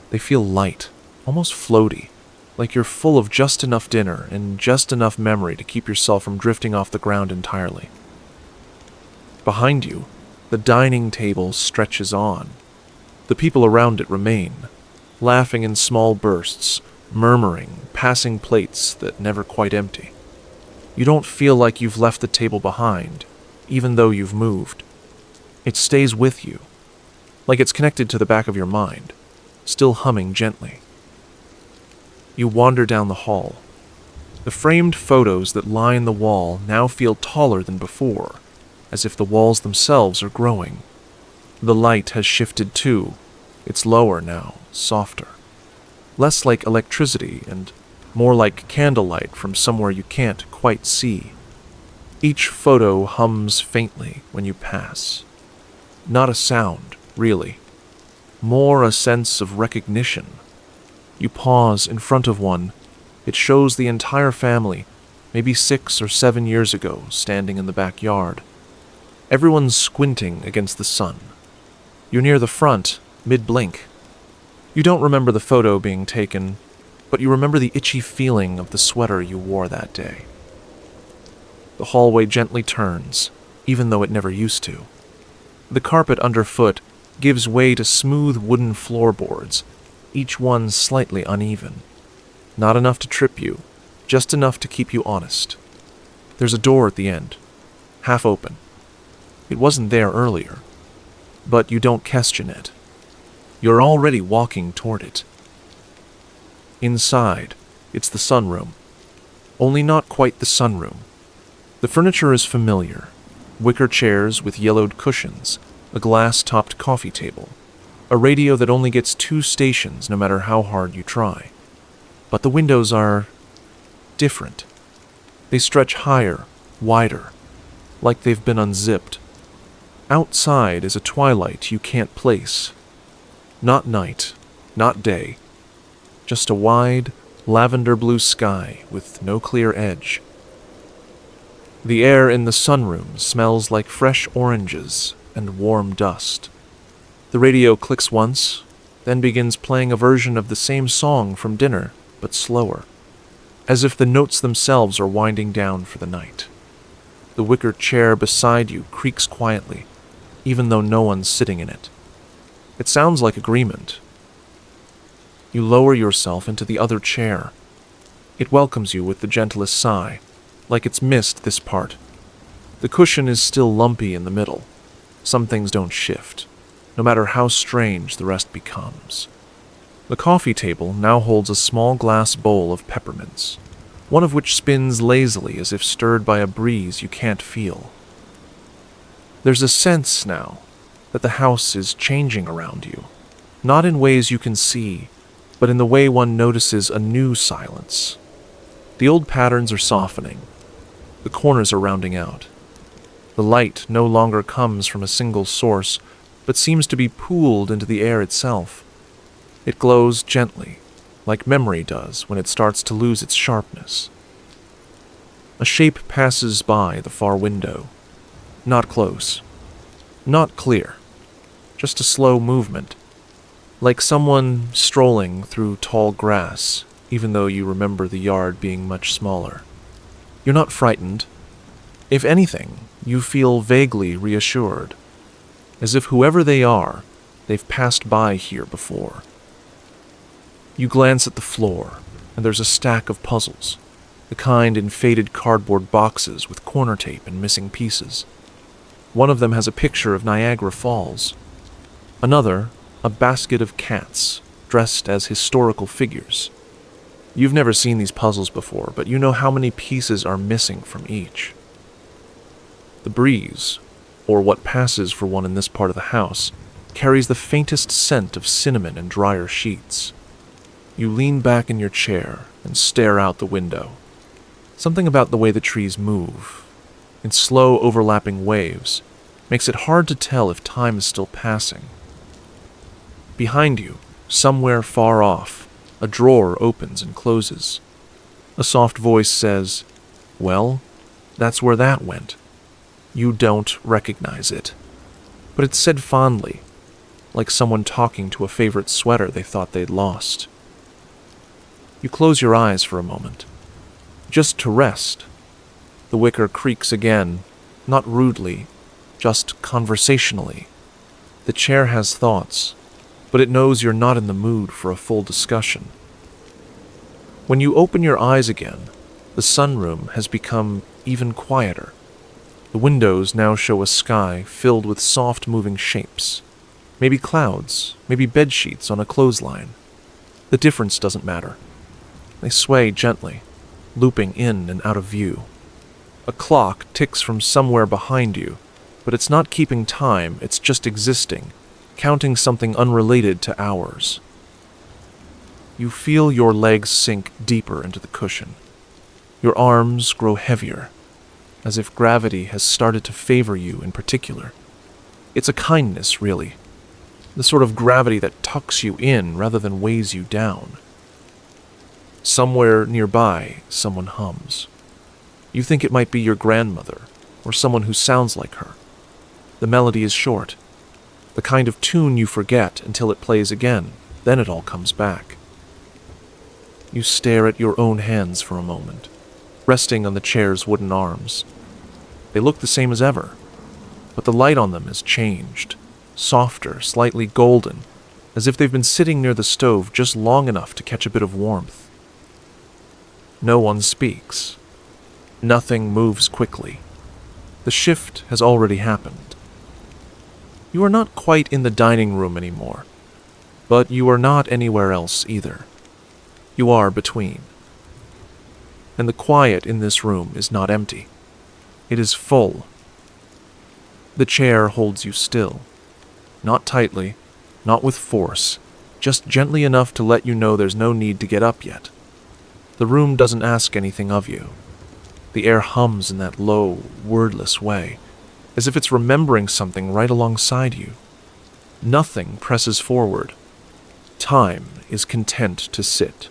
They feel light, almost floaty, like you're full of just enough dinner and just enough memory to keep yourself from drifting off the ground entirely. Behind you, the dining table stretches on. The people around it remain, laughing in small bursts, murmuring, passing plates that never quite empty. You don't feel like you've left the table behind, even though you've moved. It stays with you, like it's connected to the back of your mind, still humming gently. You wander down the hall. The framed photos that line the wall now feel taller than before, as if the walls themselves are growing. The light has shifted too. It's lower now, softer. Less like electricity and more like candlelight from somewhere you can't quite see. Each photo hums faintly when you pass. Not a sound, really. More a sense of recognition. You pause in front of one. It shows the entire family, maybe 6 or 7 years ago, standing in the backyard. Everyone's squinting against the sun. You're near the front, mid-blink. You don't remember the photo being taken, but you remember the itchy feeling of the sweater you wore that day. The hallway gently turns, even though it never used to. The carpet underfoot gives way to smooth wooden floorboards, each one slightly uneven. Not enough to trip you, just enough to keep you honest. There's a door at the end, half open. It wasn't there earlier, but you don't question it. You're already walking toward it. Inside, it's the sunroom. Only not quite the sunroom. The furniture is familiar. Wicker chairs with yellowed cushions, a glass-topped coffee table, a radio that only gets 2 stations no matter how hard you try. But the windows are different. They stretch higher, wider, like they've been unzipped. Outside is a twilight you can't place. Not night, not day. Just a wide, lavender blue sky with no clear edge. The air in the sunroom smells like fresh oranges and warm dust. The radio clicks once, then begins playing a version of the same song from dinner, but slower, as if the notes themselves are winding down for the night. The wicker chair beside you creaks quietly, even though no one's sitting in it. It sounds like agreement. You lower yourself into the other chair. It welcomes you with the gentlest sigh, like it's missed this part. The cushion is still lumpy in the middle. Some things don't shift, no matter how strange the rest becomes. The coffee table now holds a small glass bowl of peppermints, one of which spins lazily as if stirred by a breeze you can't feel. There's a sense now that the house is changing around you, not in ways you can see, but in the way one notices a new silence. The old patterns are softening. The corners are rounding out. The light no longer comes from a single source, but seems to be pooled into the air itself. It glows gently, like memory does when it starts to lose its sharpness. A shape passes by the far window. Not close. Not clear. Just a slow movement. Like someone strolling through tall grass, even though you remember the yard being much smaller. You're not frightened. If anything, you feel vaguely reassured, as if whoever they are, they've passed by here before. You glance at the floor, and there's a stack of puzzles, the kind in faded cardboard boxes with corner tape and missing pieces. One of them has a picture of Niagara Falls. Another, a basket of cats, dressed as historical figures. You've never seen these puzzles before, but you know how many pieces are missing from each. The breeze, or what passes for one in this part of the house, carries the faintest scent of cinnamon and drier sheets. You lean back in your chair and stare out the window. Something about the way the trees move, in slow overlapping waves, makes it hard to tell if time is still passing. Behind you, somewhere far off, a drawer opens and closes. A soft voice says, "Well, that's where that went." You don't recognize it, but it's said fondly, like someone talking to a favorite sweater they thought they'd lost. You close your eyes for a moment, just to rest. The wicker creaks again, not rudely, just conversationally. The chair has thoughts, but it knows you're not in the mood for a full discussion. When you open your eyes again, the sunroom has become even quieter. The windows now show a sky filled with soft-moving shapes. Maybe clouds, maybe bedsheets on a clothesline. The difference doesn't matter. They sway gently, looping in and out of view. A clock ticks from somewhere behind you, but it's not keeping time, it's just existing, counting something unrelated to hours. You feel your legs sink deeper into the cushion. Your arms grow heavier, as if gravity has started to favor you in particular. It's a kindness, really. The sort of gravity that tucks you in rather than weighs you down. Somewhere nearby, someone hums. You think it might be your grandmother, or someone who sounds like her. The melody is short, the kind of tune you forget until it plays again, then it all comes back. You stare at your own hands for a moment, resting on the chair's wooden arms. They look the same as ever, but the light on them has changed, softer, slightly golden, as if they've been sitting near the stove just long enough to catch a bit of warmth. No one speaks. Nothing moves quickly. The shift has already happened. You are not quite in the dining room anymore, but you are not anywhere else either. You are between. And the quiet in this room is not empty. It is full. The chair holds you still. Not tightly, not with force, just gently enough to let you know there's no need to get up yet. The room doesn't ask anything of you. The air hums in that low, wordless way, as if it's remembering something right alongside you. Nothing presses forward. Time is content to sit.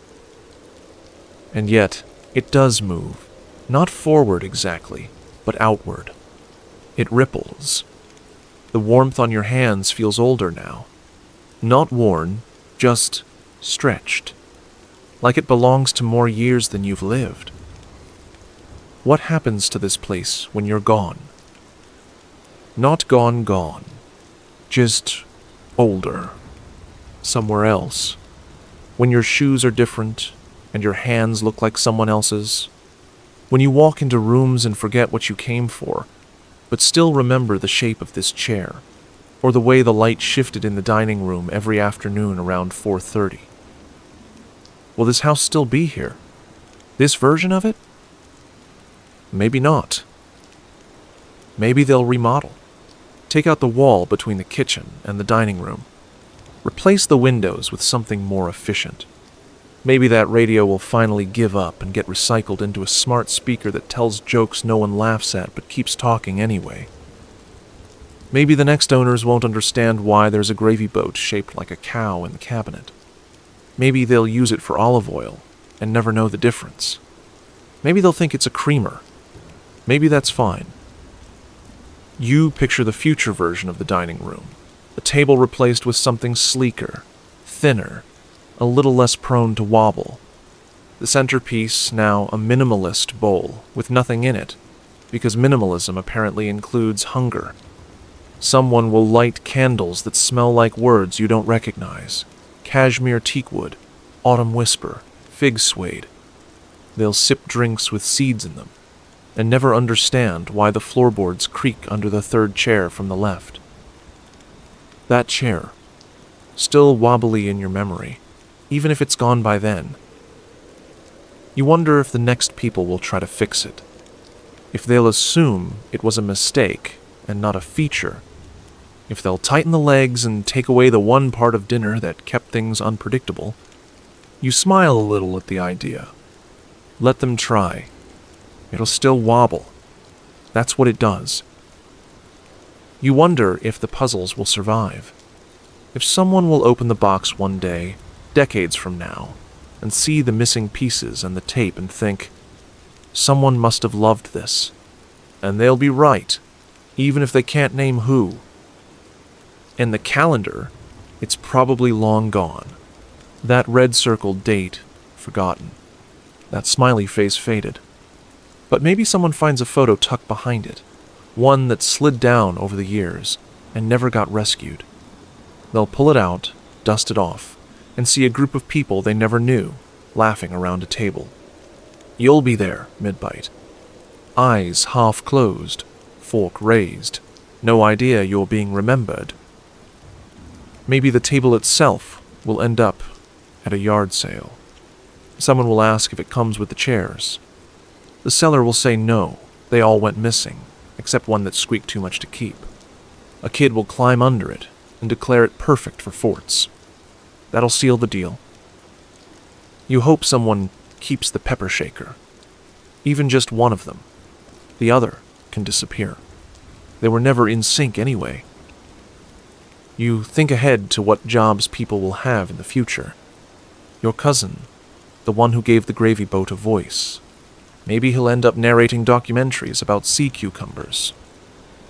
And yet, it does move, not forward exactly, but outward. It ripples. The warmth on your hands feels older now. Not worn, just stretched. Like it belongs to more years than you've lived. What happens to this place when you're gone? Not gone. Just older. Somewhere else. When your shoes are different, and your hands look like someone else's. When you walk into rooms and forget what you came for, but still remember the shape of this chair, or the way the light shifted in the dining room every afternoon around 4:30. Will this house still be here? This version of it? Maybe not. Maybe they'll remodel. Take out the wall between the kitchen and the dining room. Replace the windows with something more efficient. Maybe that radio will finally give up and get recycled into a smart speaker that tells jokes no one laughs at but keeps talking anyway. Maybe the next owners won't understand why there's a gravy boat shaped like a cow in the cabinet. Maybe they'll use it for olive oil and never know the difference. Maybe they'll think it's a creamer. Maybe that's fine. You picture the future version of the dining room, a table replaced with something sleeker, thinner, a little less prone to wobble. The centerpiece now a minimalist bowl with nothing in it, because minimalism apparently includes hunger. Someone will light candles that smell like words you don't recognize. Cashmere teakwood, autumn whisper, fig suede. They'll sip drinks with seeds in them, and never understand why the floorboards creak under the third chair from the left. That chair, still wobbly in your memory, even if it's gone by then. You wonder if the next people will try to fix it, if they'll assume it was a mistake and not a feature, if they'll tighten the legs and take away the one part of dinner that kept things unpredictable. You smile a little at the idea. Let them try. It'll still wobble. That's what it does. You wonder if the puzzles will survive. If someone will open the box one day, decades from now, and see the missing pieces and the tape and think, someone must have loved this. And they'll be right, even if they can't name who. In the calendar, it's probably long gone. That red-circled date, forgotten. That smiley face faded. But maybe someone finds a photo tucked behind it, one that slid down over the years and never got rescued. They'll pull it out, dust it off, and see a group of people they never knew, laughing around a table. You'll be there, mid-bite. Eyes half closed, fork raised, no idea you're being remembered. Maybe the table itself will end up at a yard sale. Someone will ask if it comes with the chairs. The seller will say no, they all went missing, except one that squeaked too much to keep. A kid will climb under it and declare it perfect for forts. That'll seal the deal. You hope someone keeps the pepper shaker. Even just one of them. The other can disappear. They were never in sync anyway. You think ahead to what jobs people will have in the future. Your cousin, the one who gave the gravy boat a voice. Maybe he'll end up narrating documentaries about sea cucumbers.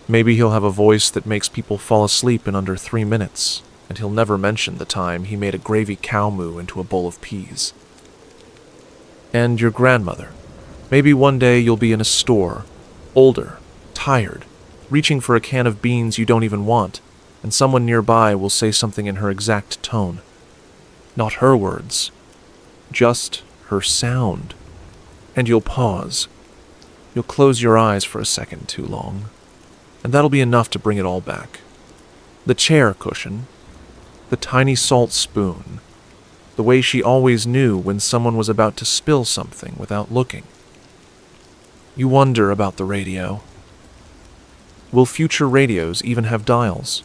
Maybe he'll have a voice that makes people fall asleep in under 3 minutes, and he'll never mention the time he made a gravy cow moo into a bowl of peas. And your grandmother. Maybe one day you'll be in a store, older, tired, reaching for a can of beans you don't even want, and someone nearby will say something in her exact tone. Not her words, just her sound. And you'll pause. You'll close your eyes for a second too long, and that'll be enough to bring it all back. The chair cushion, the tiny salt spoon, the way she always knew when someone was about to spill something without looking. You wonder about the radio. Will future radios even have dials?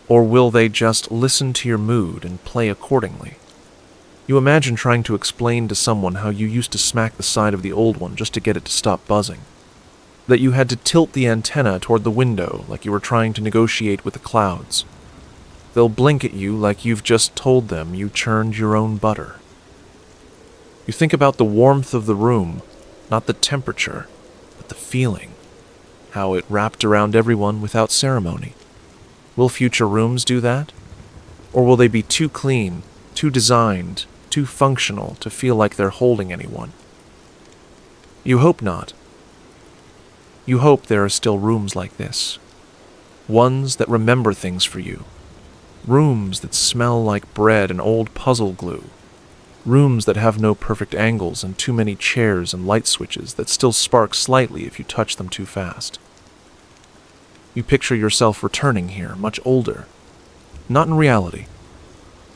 Or will they just listen to your mood and play accordingly? You imagine trying to explain to someone how you used to smack the side of the old one just to get it to stop buzzing. That you had to tilt the antenna toward the window like you were trying to negotiate with the clouds. They'll blink at you like you've just told them you churned your own butter. You think about the warmth of the room, not the temperature, but the feeling. How it wrapped around everyone without ceremony. Will future rooms do that? Or will they be too clean, too designed, too functional to feel like they're holding anyone? You hope not. You hope there are still rooms like this. Ones that remember things for you. Rooms that smell like bread and old puzzle glue. Rooms that have no perfect angles and too many chairs and light switches that still spark slightly if you touch them too fast. You picture yourself returning here, much older. Not in reality,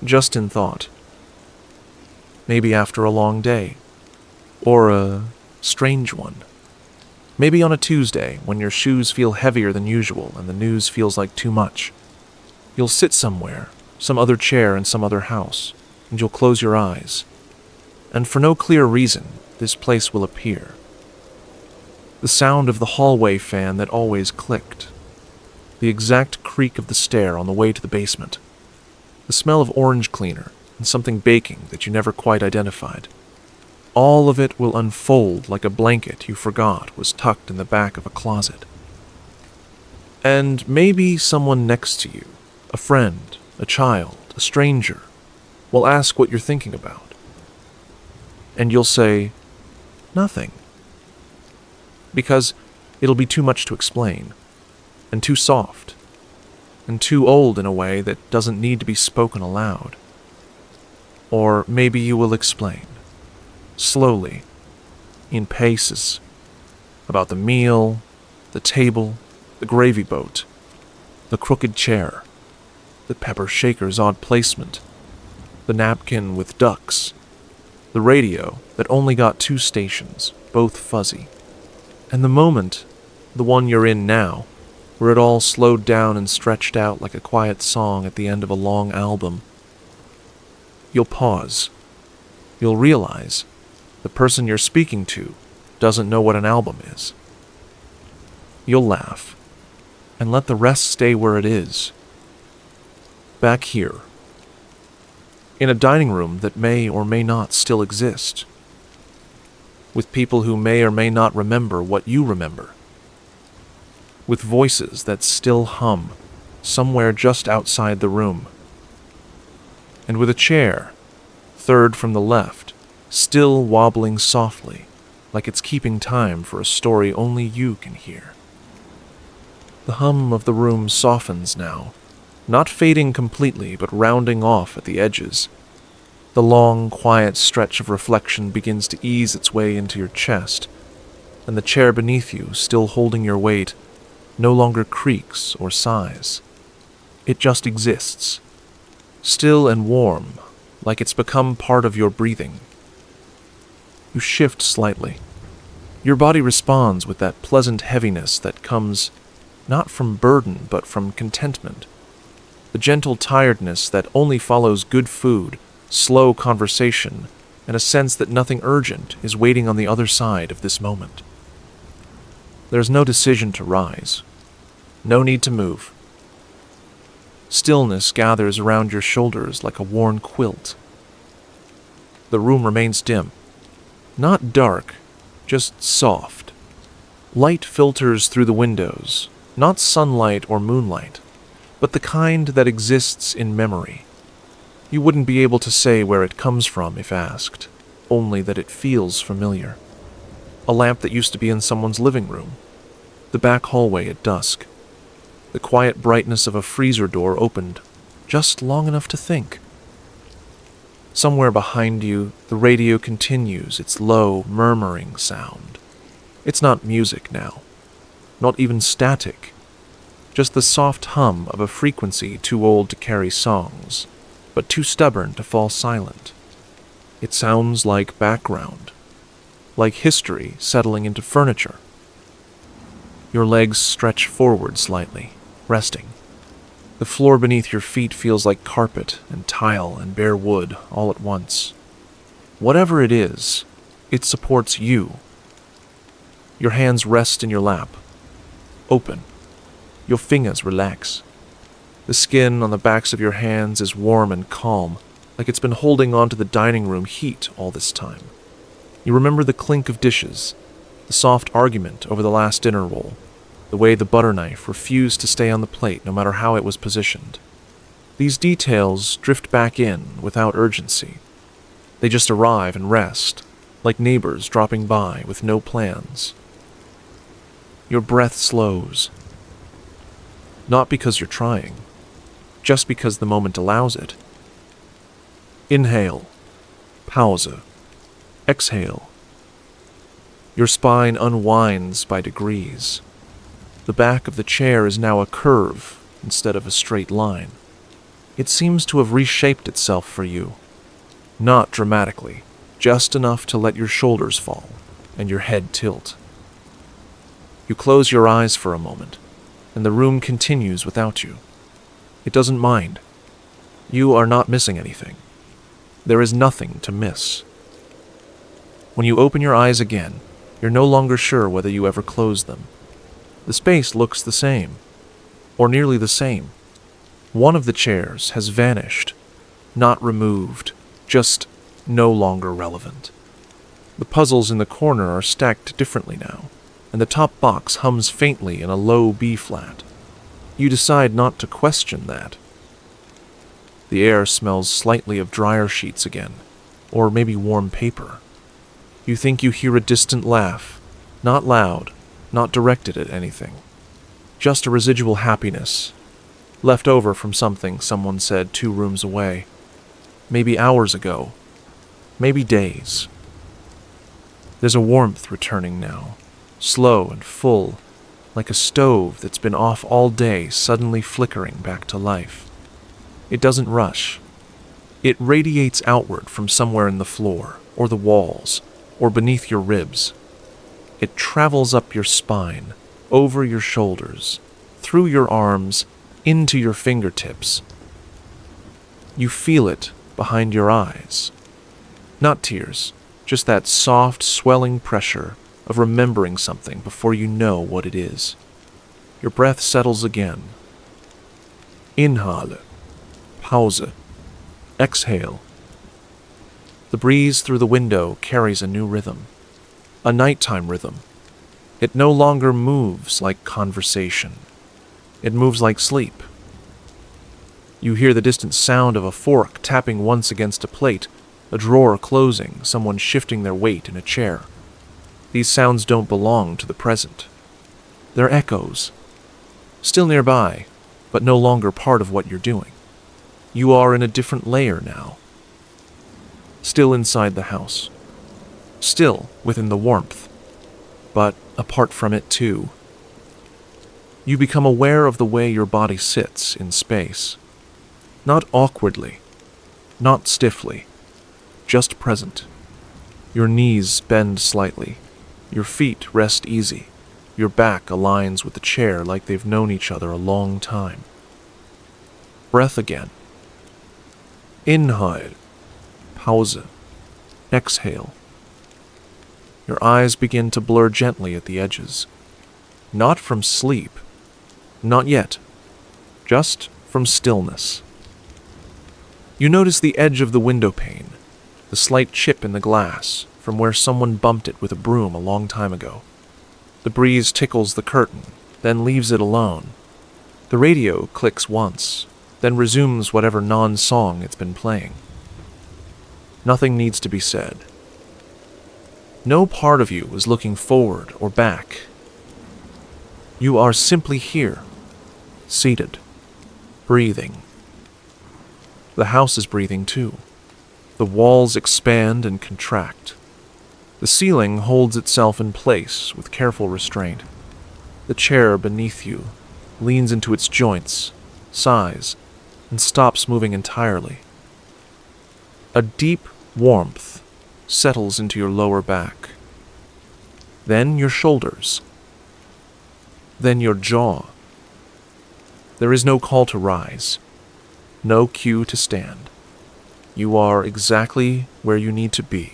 just in thought. Maybe after a long day, or a strange one. Maybe on a Tuesday, when your shoes feel heavier than usual and the news feels like too much. You'll sit somewhere, some other chair in some other house, and you'll close your eyes. And for no clear reason, this place will appear. The sound of the hallway fan that always clicked. The exact creak of the stair on the way to the basement. The smell of orange cleaner and something baking that you never quite identified. All of it will unfold like a blanket you forgot was tucked in the back of a closet. And maybe someone next to you, a friend, a child, a stranger, will ask what you're thinking about. And you'll say, nothing. Because it'll be too much to explain, and too soft, and too old in a way that doesn't need to be spoken aloud. Or maybe you will explain, slowly, in paces, about the meal, the table, the gravy boat, the crooked chair, the pepper shaker's odd placement, the napkin with ducks, the radio that only got 2 stations, both fuzzy, and the moment, the one you're in now, where it all slowed down and stretched out like a quiet song at the end of a long album. You'll pause. You'll realize the person you're speaking to doesn't know what an album is. You'll laugh, and let the rest stay where it is. Back here, in a dining room that may or may not still exist, with people who may or may not remember what you remember, with voices that still hum somewhere just outside the room, and with a chair, third from the left, still wobbling softly, like it's keeping time for a story only you can hear. The hum of the room softens now, not fading completely, but rounding off at the edges. The long, quiet stretch of reflection begins to ease its way into your chest, and the chair beneath you, still holding your weight, no longer creaks or sighs. It just exists, still and warm, like it's become part of your breathing. You shift slightly. Your body responds with that pleasant heaviness that comes not from burden but from contentment. The gentle tiredness that only follows good food, slow conversation, and a sense that nothing urgent is waiting on the other side of this moment. There's no decision to rise. No need to move. Stillness gathers around your shoulders like a worn quilt. The room remains dim. Not dark, just soft. Light filters through the windows, not sunlight or moonlight, but the kind that exists in memory. You wouldn't be able to say where it comes from if asked, only that it feels familiar. A lamp that used to be in someone's living room. The back hallway at dusk. The quiet brightness of a freezer door opened, just long enough to think. Somewhere behind you, the radio continues its low, murmuring sound. It's not music now, not even static, just the soft hum of a frequency too old to carry songs, but too stubborn to fall silent. It sounds like background, like history settling into furniture. Your legs stretch forward slightly, resting. The floor beneath your feet feels like carpet and tile and bare wood all at once. Whatever it is, it supports you. Your hands rest in your lap, open. Your fingers relax. The skin on the backs of your hands is warm and calm, like it's been holding on to the dining room heat all this time. You remember the clink of dishes, the soft argument over the last dinner roll, the way the butter knife refused to stay on the plate no matter how it was positioned. These details drift back in without urgency. They just arrive and rest, like neighbors dropping by with no plans. Your breath slows. Not because you're trying, just because the moment allows it. Inhale, Pause. Exhale. Your spine unwinds by degrees. The back of the chair is now a curve instead of a straight line. It seems to have reshaped itself for you. Not dramatically, just enough to let your shoulders fall and your head tilt. You close your eyes for a moment, and the room continues without you. It doesn't mind. You are not missing anything. There is nothing to miss. When you open your eyes again, you're no longer sure whether you ever closed them. The space looks the same, or nearly the same. One of the chairs has vanished, not removed, just no longer relevant. The puzzles in the corner are stacked differently now, and the top box hums faintly in a low B-flat. You decide not to question that. The air smells slightly of dryer sheets again, or maybe warm paper. You think you hear a distant laugh, not loud, not directed at anything. Just a residual happiness, left over from something someone said 2 rooms away. Maybe hours ago. Maybe days. There's a warmth returning now, slow and full, like a stove that's been off all day suddenly flickering back to life. It doesn't rush. It radiates outward from somewhere in the floor, or the walls, or beneath your ribs. It travels up your spine, over your shoulders, through your arms, into your fingertips. You feel it behind your eyes. Not tears, just that soft, swelling pressure of remembering something before you know what it is. Your breath settles again. Inhale. Pause. Exhale. The breeze through the window carries a new rhythm. A nighttime rhythm. It no longer moves like conversation. It moves like sleep. You hear the distant sound of a fork tapping once against a plate, a drawer closing, someone shifting their weight in a chair. These sounds don't belong to the present. They're echoes. Still nearby, but no longer part of what you're doing. You are in a different layer now. Still inside the house. Still within the warmth. But apart from it too. You become aware of the way your body sits in space. Not awkwardly. Not stiffly. Just present. Your knees bend slightly. Your feet rest easy. Your back aligns with the chair like they've known each other a long time. Breath again. Inhale. Pause. Exhale. Your eyes begin to blur gently at the edges. Not from sleep. Not yet. Just from stillness. You notice the edge of the window pane, the slight chip in the glass from where someone bumped it with a broom a long time ago. The breeze tickles the curtain, then leaves it alone. The radio clicks once, then resumes whatever non-song it's been playing. Nothing needs to be said. No part of you is looking forward or back. You are simply here, seated, breathing. The house is breathing too. The walls expand and contract. The ceiling holds itself in place with careful restraint. The chair beneath you leans into its joints, sighs, and stops moving entirely. A deep warmth settles into your lower back. Then your shoulders. Then your jaw. There is no call to rise. No cue to stand. You are exactly where you need to be.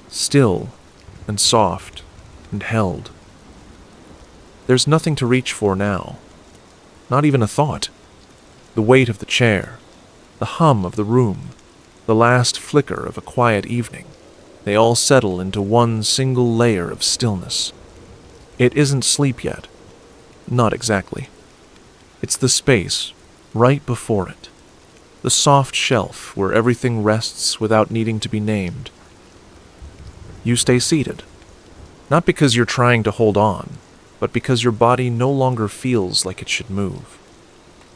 Still and soft and held. There's nothing to reach for now. Not even a thought. The weight of the chair, the hum of the room, the last flicker of a quiet evening, they all settle into one single layer of stillness. It isn't sleep yet. Not exactly. It's the space right before it. The soft shelf where everything rests without needing to be named. You stay seated. Not because you're trying to hold on, but because your body no longer feels like it should move.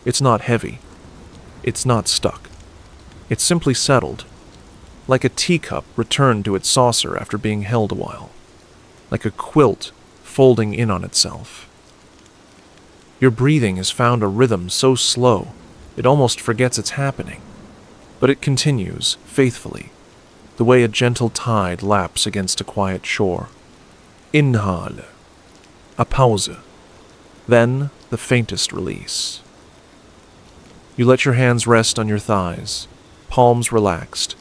It's not heavy. It's not stuck. It's simply settled, like a teacup returned to its saucer after being held a while, like a quilt folding in on itself. Your breathing has found a rhythm so slow it almost forgets it's happening, but it continues faithfully, the way a gentle tide laps against a quiet shore. Inhale, a pause, then the faintest release. You let your hands rest on your thighs, palms relaxed,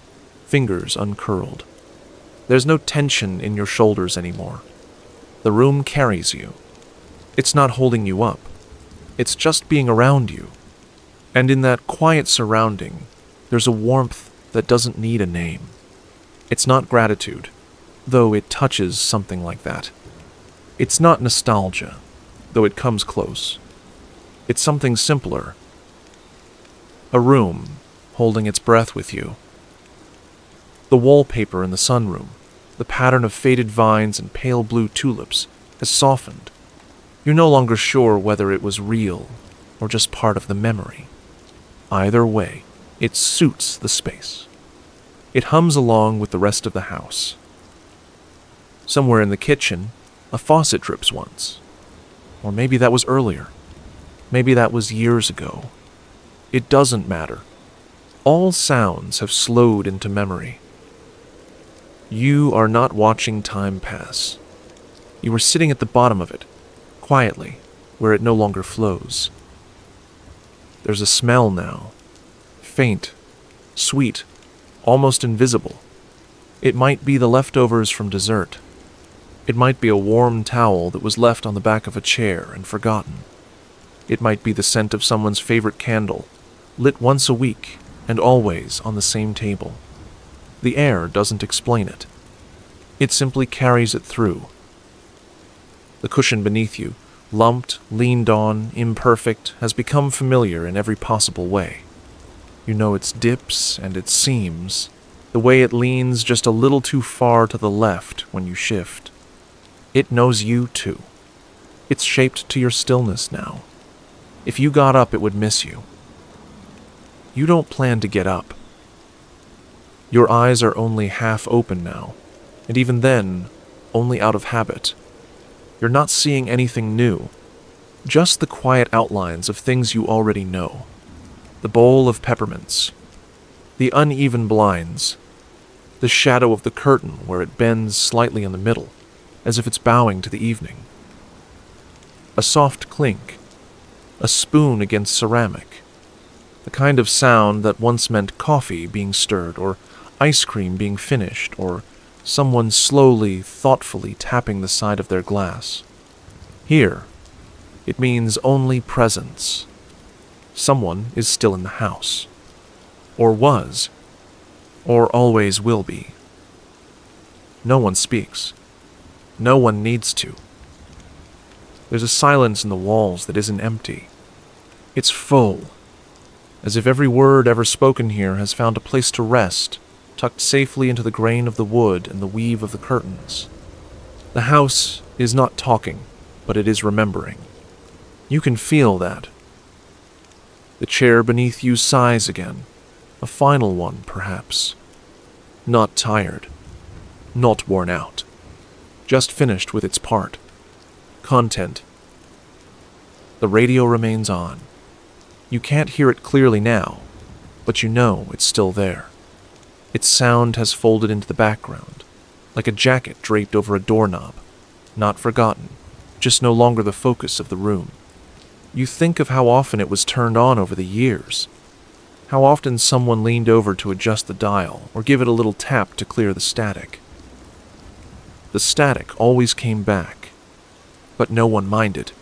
fingers uncurled. There's no tension in your shoulders anymore. The room carries you. It's not holding you up. It's just being around you. And in that quiet surrounding, there's a warmth that doesn't need a name. It's not gratitude, though it touches something like that. It's not nostalgia, though it comes close. It's something simpler. A room holding its breath with you. The wallpaper in the sunroom, the pattern of faded vines and pale blue tulips, has softened. You're no longer sure whether it was real or just part of the memory. Either way, it suits the space. It hums along with the rest of the house. Somewhere in the kitchen, a faucet drips once. Or maybe that was earlier. Maybe that was years ago. It doesn't matter. All sounds have slowed into memory. You are not watching time pass. You are sitting at the bottom of it, quietly, where it no longer flows. There's a smell now. Faint, sweet, almost invisible. It might be the leftovers from dessert. It might be a warm towel that was left on the back of a chair and forgotten. It might be the scent of someone's favorite candle, lit once a week and always on the same table. The air doesn't explain it. It simply carries it through. The cushion beneath you, lumped, leaned on, imperfect, has become familiar in every possible way. You know its dips and its seams, the way it leans just a little too far to the left when you shift. It knows you too. It's shaped to your stillness now. If you got up, it would miss you. You don't plan to get up. Your eyes are only half open now, and even then, only out of habit. You're not seeing anything new, just the quiet outlines of things you already know. The bowl of peppermints, the uneven blinds, the shadow of the curtain where it bends slightly in the middle, as if it's bowing to the evening. A soft clink, a spoon against ceramic, the kind of sound that once meant coffee being stirred, or ice cream being finished, or someone slowly, thoughtfully tapping the side of their glass. Here, it means only presence. Someone is still in the house. Or was. Or always will be. No one speaks. No one needs to. There's a silence in the walls that isn't empty. It's full, as if every word ever spoken here has found a place to rest, tucked safely into the grain of the wood and the weave of the curtains. The house is not talking, but it is remembering. You can feel that. The chair beneath you sighs again, a final one, perhaps. Not tired, not worn out, just finished with its part. Content. The radio remains on. You can't hear it clearly now, but you know it's still there. Its sound has folded into the background, like a jacket draped over a doorknob. Not forgotten, just no longer the focus of the room. You think of how often it was turned on over the years. How often someone leaned over to adjust the dial, or give it a little tap to clear the static. The static always came back, but no one minded.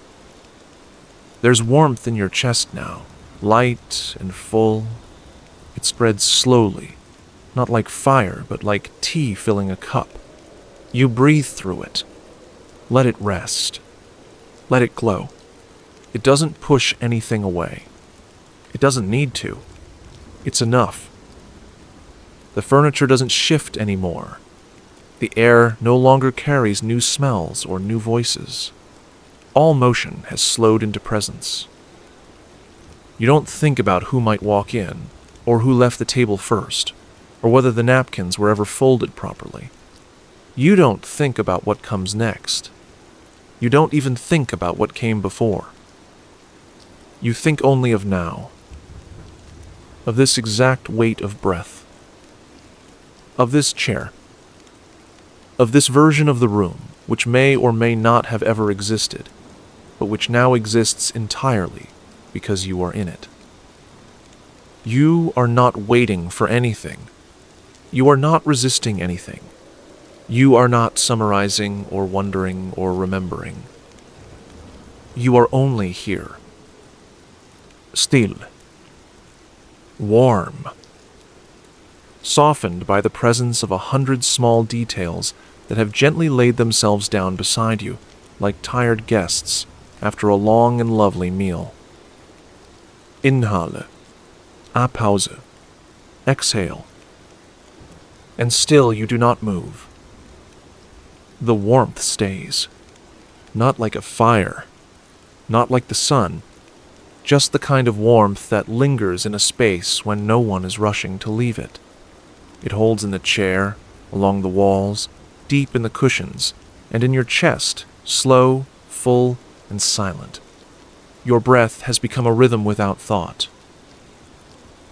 There's warmth in your chest now, light and full. It spreads slowly, not like fire, but like tea filling a cup. You breathe through it. Let it rest. Let it glow. It doesn't push anything away. It doesn't need to. It's enough. The furniture doesn't shift anymore. The air no longer carries new smells or new voices. All motion has slowed into presence. You don't think about who might walk in, or who left the table first. or whether the napkins were ever folded properly. You don't think about what comes next. You don't even think about what came before. You think only of now, of this exact weight of breath, of this chair, of this version of the room which may or may not have ever existed, but which now exists entirely because you are in it. You are not waiting for anything. You are not resisting anything. You are not summarizing or wondering or remembering. You are only here. Still. Warm. Softened by the presence of 100 small details that have gently laid themselves down beside you, like tired guests after a long and lovely meal. Inhale. Pause. Exhale. And still you do not move. The warmth stays. Not like a fire. Not like the sun. Just the kind of warmth that lingers in a space when no one is rushing to leave it. It holds in the chair, along the walls, deep in the cushions, and in your chest, slow, full, and silent. Your breath has become a rhythm without thought.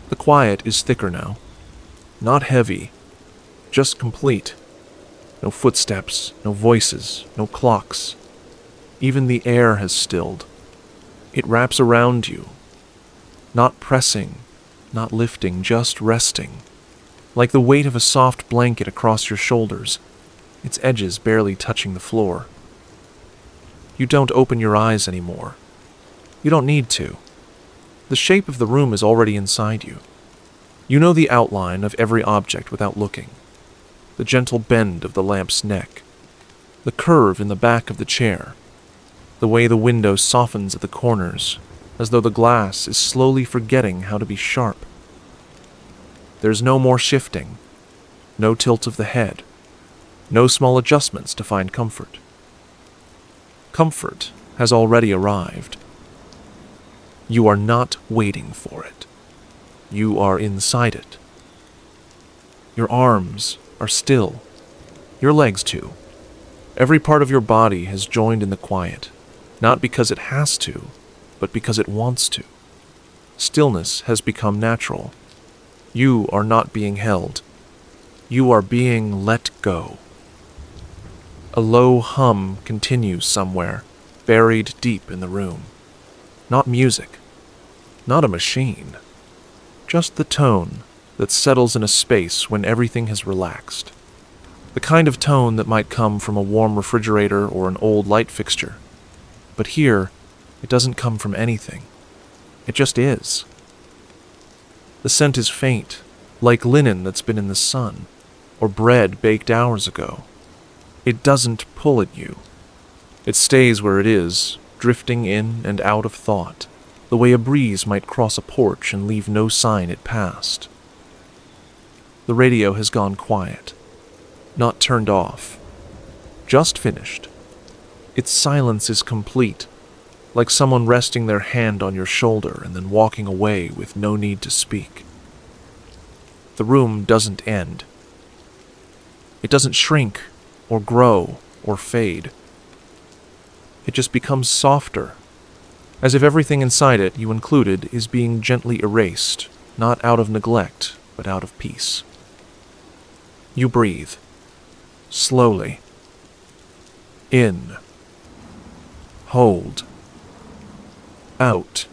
The quiet is thicker now. Not heavy, just complete. No footsteps, no voices, no clocks. Even the air has stilled. It wraps around you. Not pressing, not lifting, just resting. Like the weight of a soft blanket across your shoulders, its edges barely touching the floor. You don't open your eyes anymore. You don't need to. The shape of the room is already inside you. You know the outline of every object without looking. The gentle bend of the lamp's neck. The curve in the back of the chair. The way the window softens at the corners, as though the glass is slowly forgetting how to be sharp. There's no more shifting, no tilt of the head, no small adjustments to find comfort. Comfort has already arrived. You are not waiting for it. You are inside it. Your arms are still, your legs too. Every part of your body has joined in the quiet, not because it has to, but because it wants to. Stillness has become natural. You are not being held. You are being let go. A low hum continues somewhere, buried deep in the room. Not music, not a machine, just the tone that settles in a space when everything has relaxed. The kind of tone that might come from a warm refrigerator or an old light fixture. But here, it doesn't come from anything. It just is. The scent is faint, like linen that's been in the sun, or bread baked hours ago. It doesn't pull at you. It stays where it is, drifting in and out of thought, the way a breeze might cross a porch and leave no sign it passed. The radio has gone quiet, not turned off, just finished. Its silence is complete, like someone resting their hand on your shoulder and then walking away with no need to speak. The room doesn't end. It doesn't shrink or grow or fade. It just becomes softer, as if everything inside it you included is being gently erased, not out of neglect, but out of peace. You breathe, slowly. In. Hold. Out.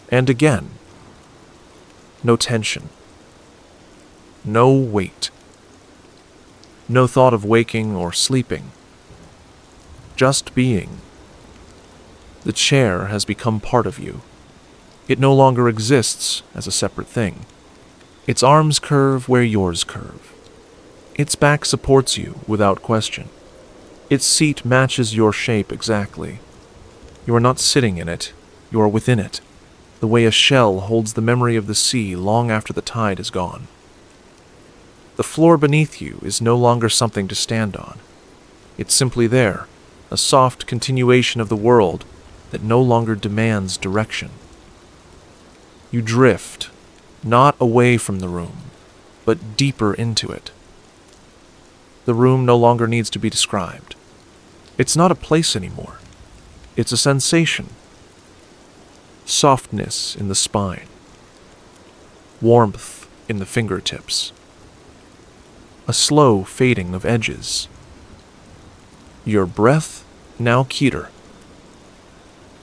And again. No tension. No weight. No thought of waking or sleeping. Just being. The chair has become part of you. It no longer exists as a separate thing. Its arms curve where yours curve. Its back supports you without question. Its seat matches your shape exactly. You are not sitting in it, you are within it, the way a shell holds the memory of the sea long after the tide is gone. The floor beneath you is no longer something to stand on. It's simply there, a soft continuation of the world that no longer demands direction. You drift, not away from the room, but deeper into it. The room no longer needs to be described. It's not a place anymore. It's a sensation. Softness in the spine. Warmth in the fingertips. A slow fading of edges. Your breath now keener.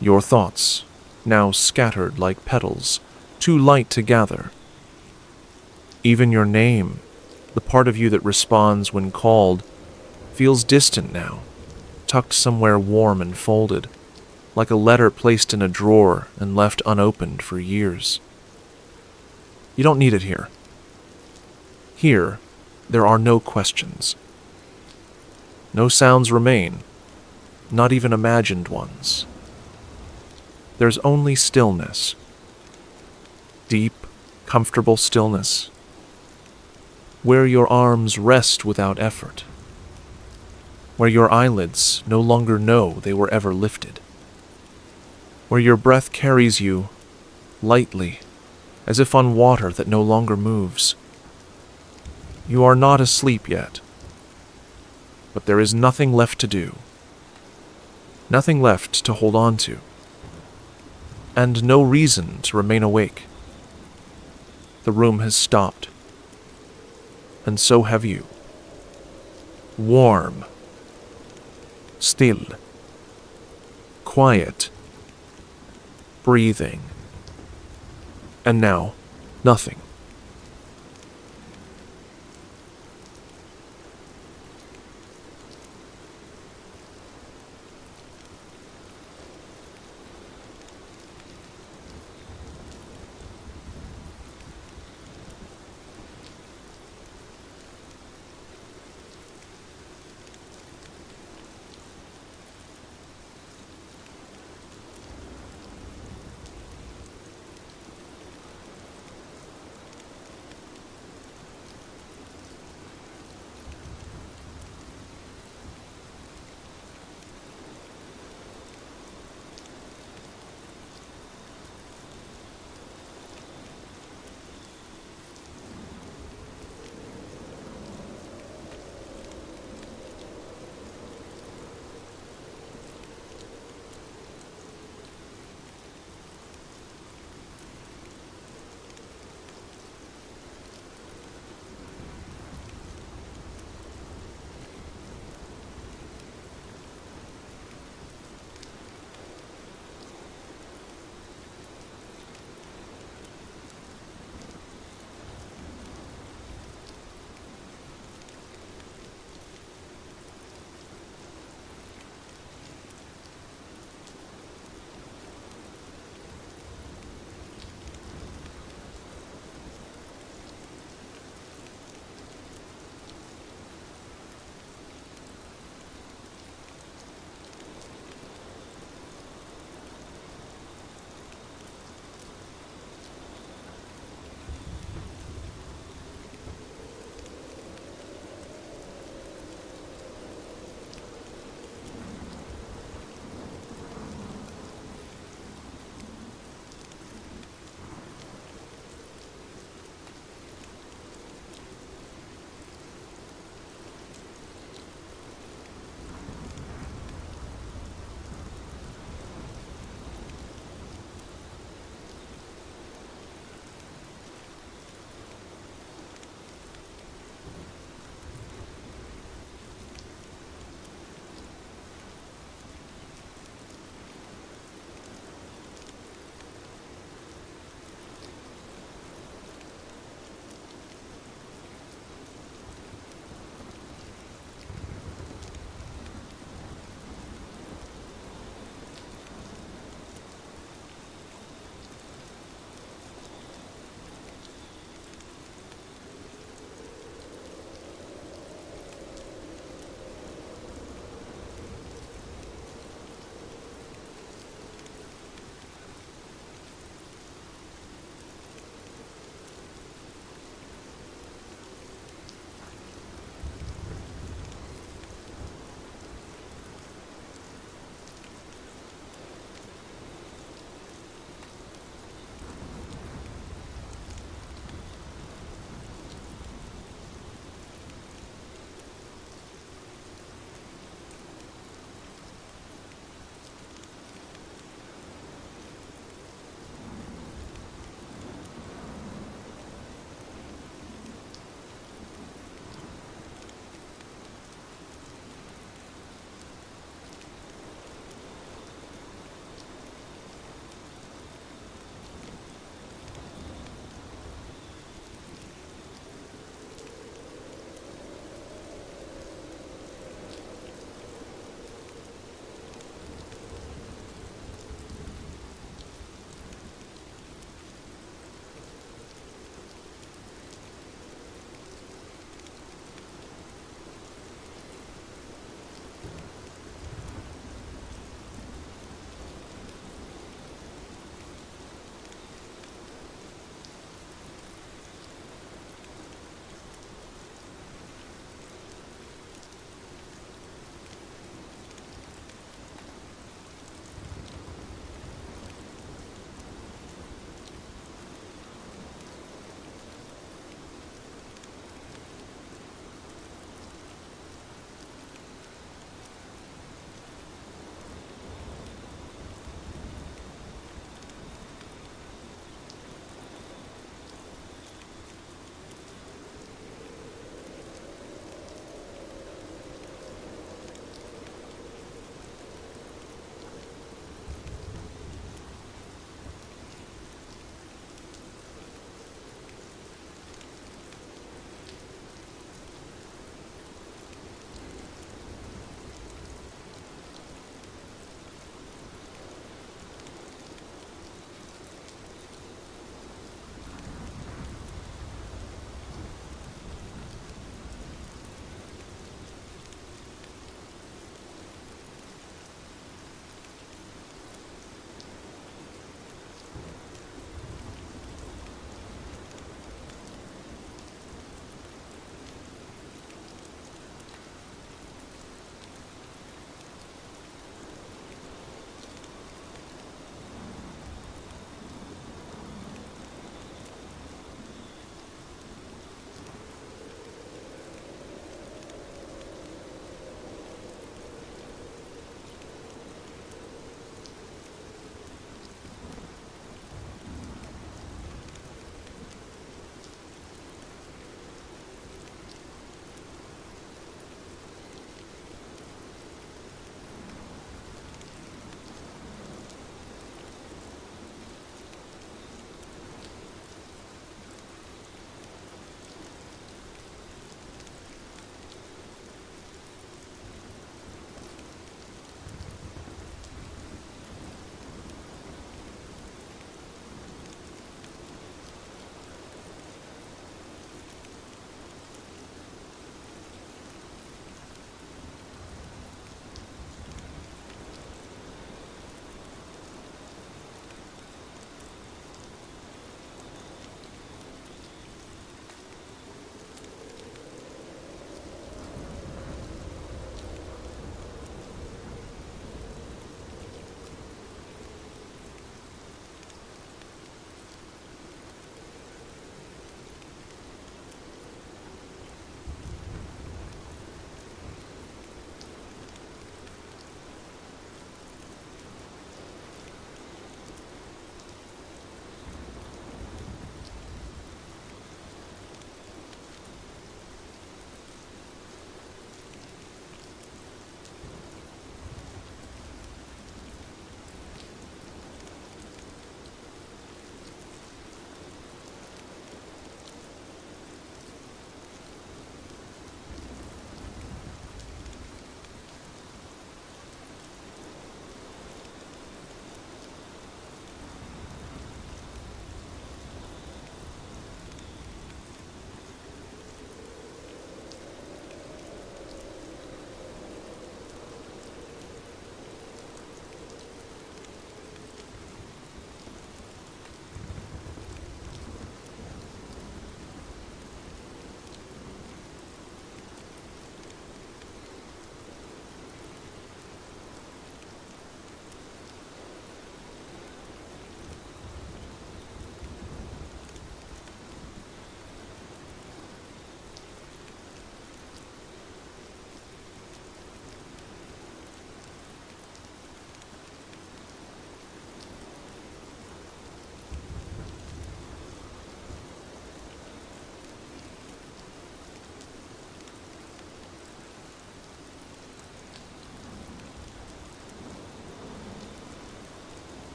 Your thoughts now scattered like petals, too light to gather. Even your name, the part of you that responds when called, feels distant now, tucked somewhere warm and folded, like a letter placed in a drawer and left unopened for years. You don't need it here. Here, there are no questions. No sounds remain, not even imagined ones. There's only stillness. Deep, comfortable stillness, where your arms rest without effort, where your eyelids no longer know they were ever lifted, where your breath carries you lightly, as if on water that no longer moves. You are not asleep yet, but there is nothing left to do, nothing left to hold on to, and no reason to remain awake. The room has stopped, and so have you. Warm, still, quiet, breathing, and now nothing.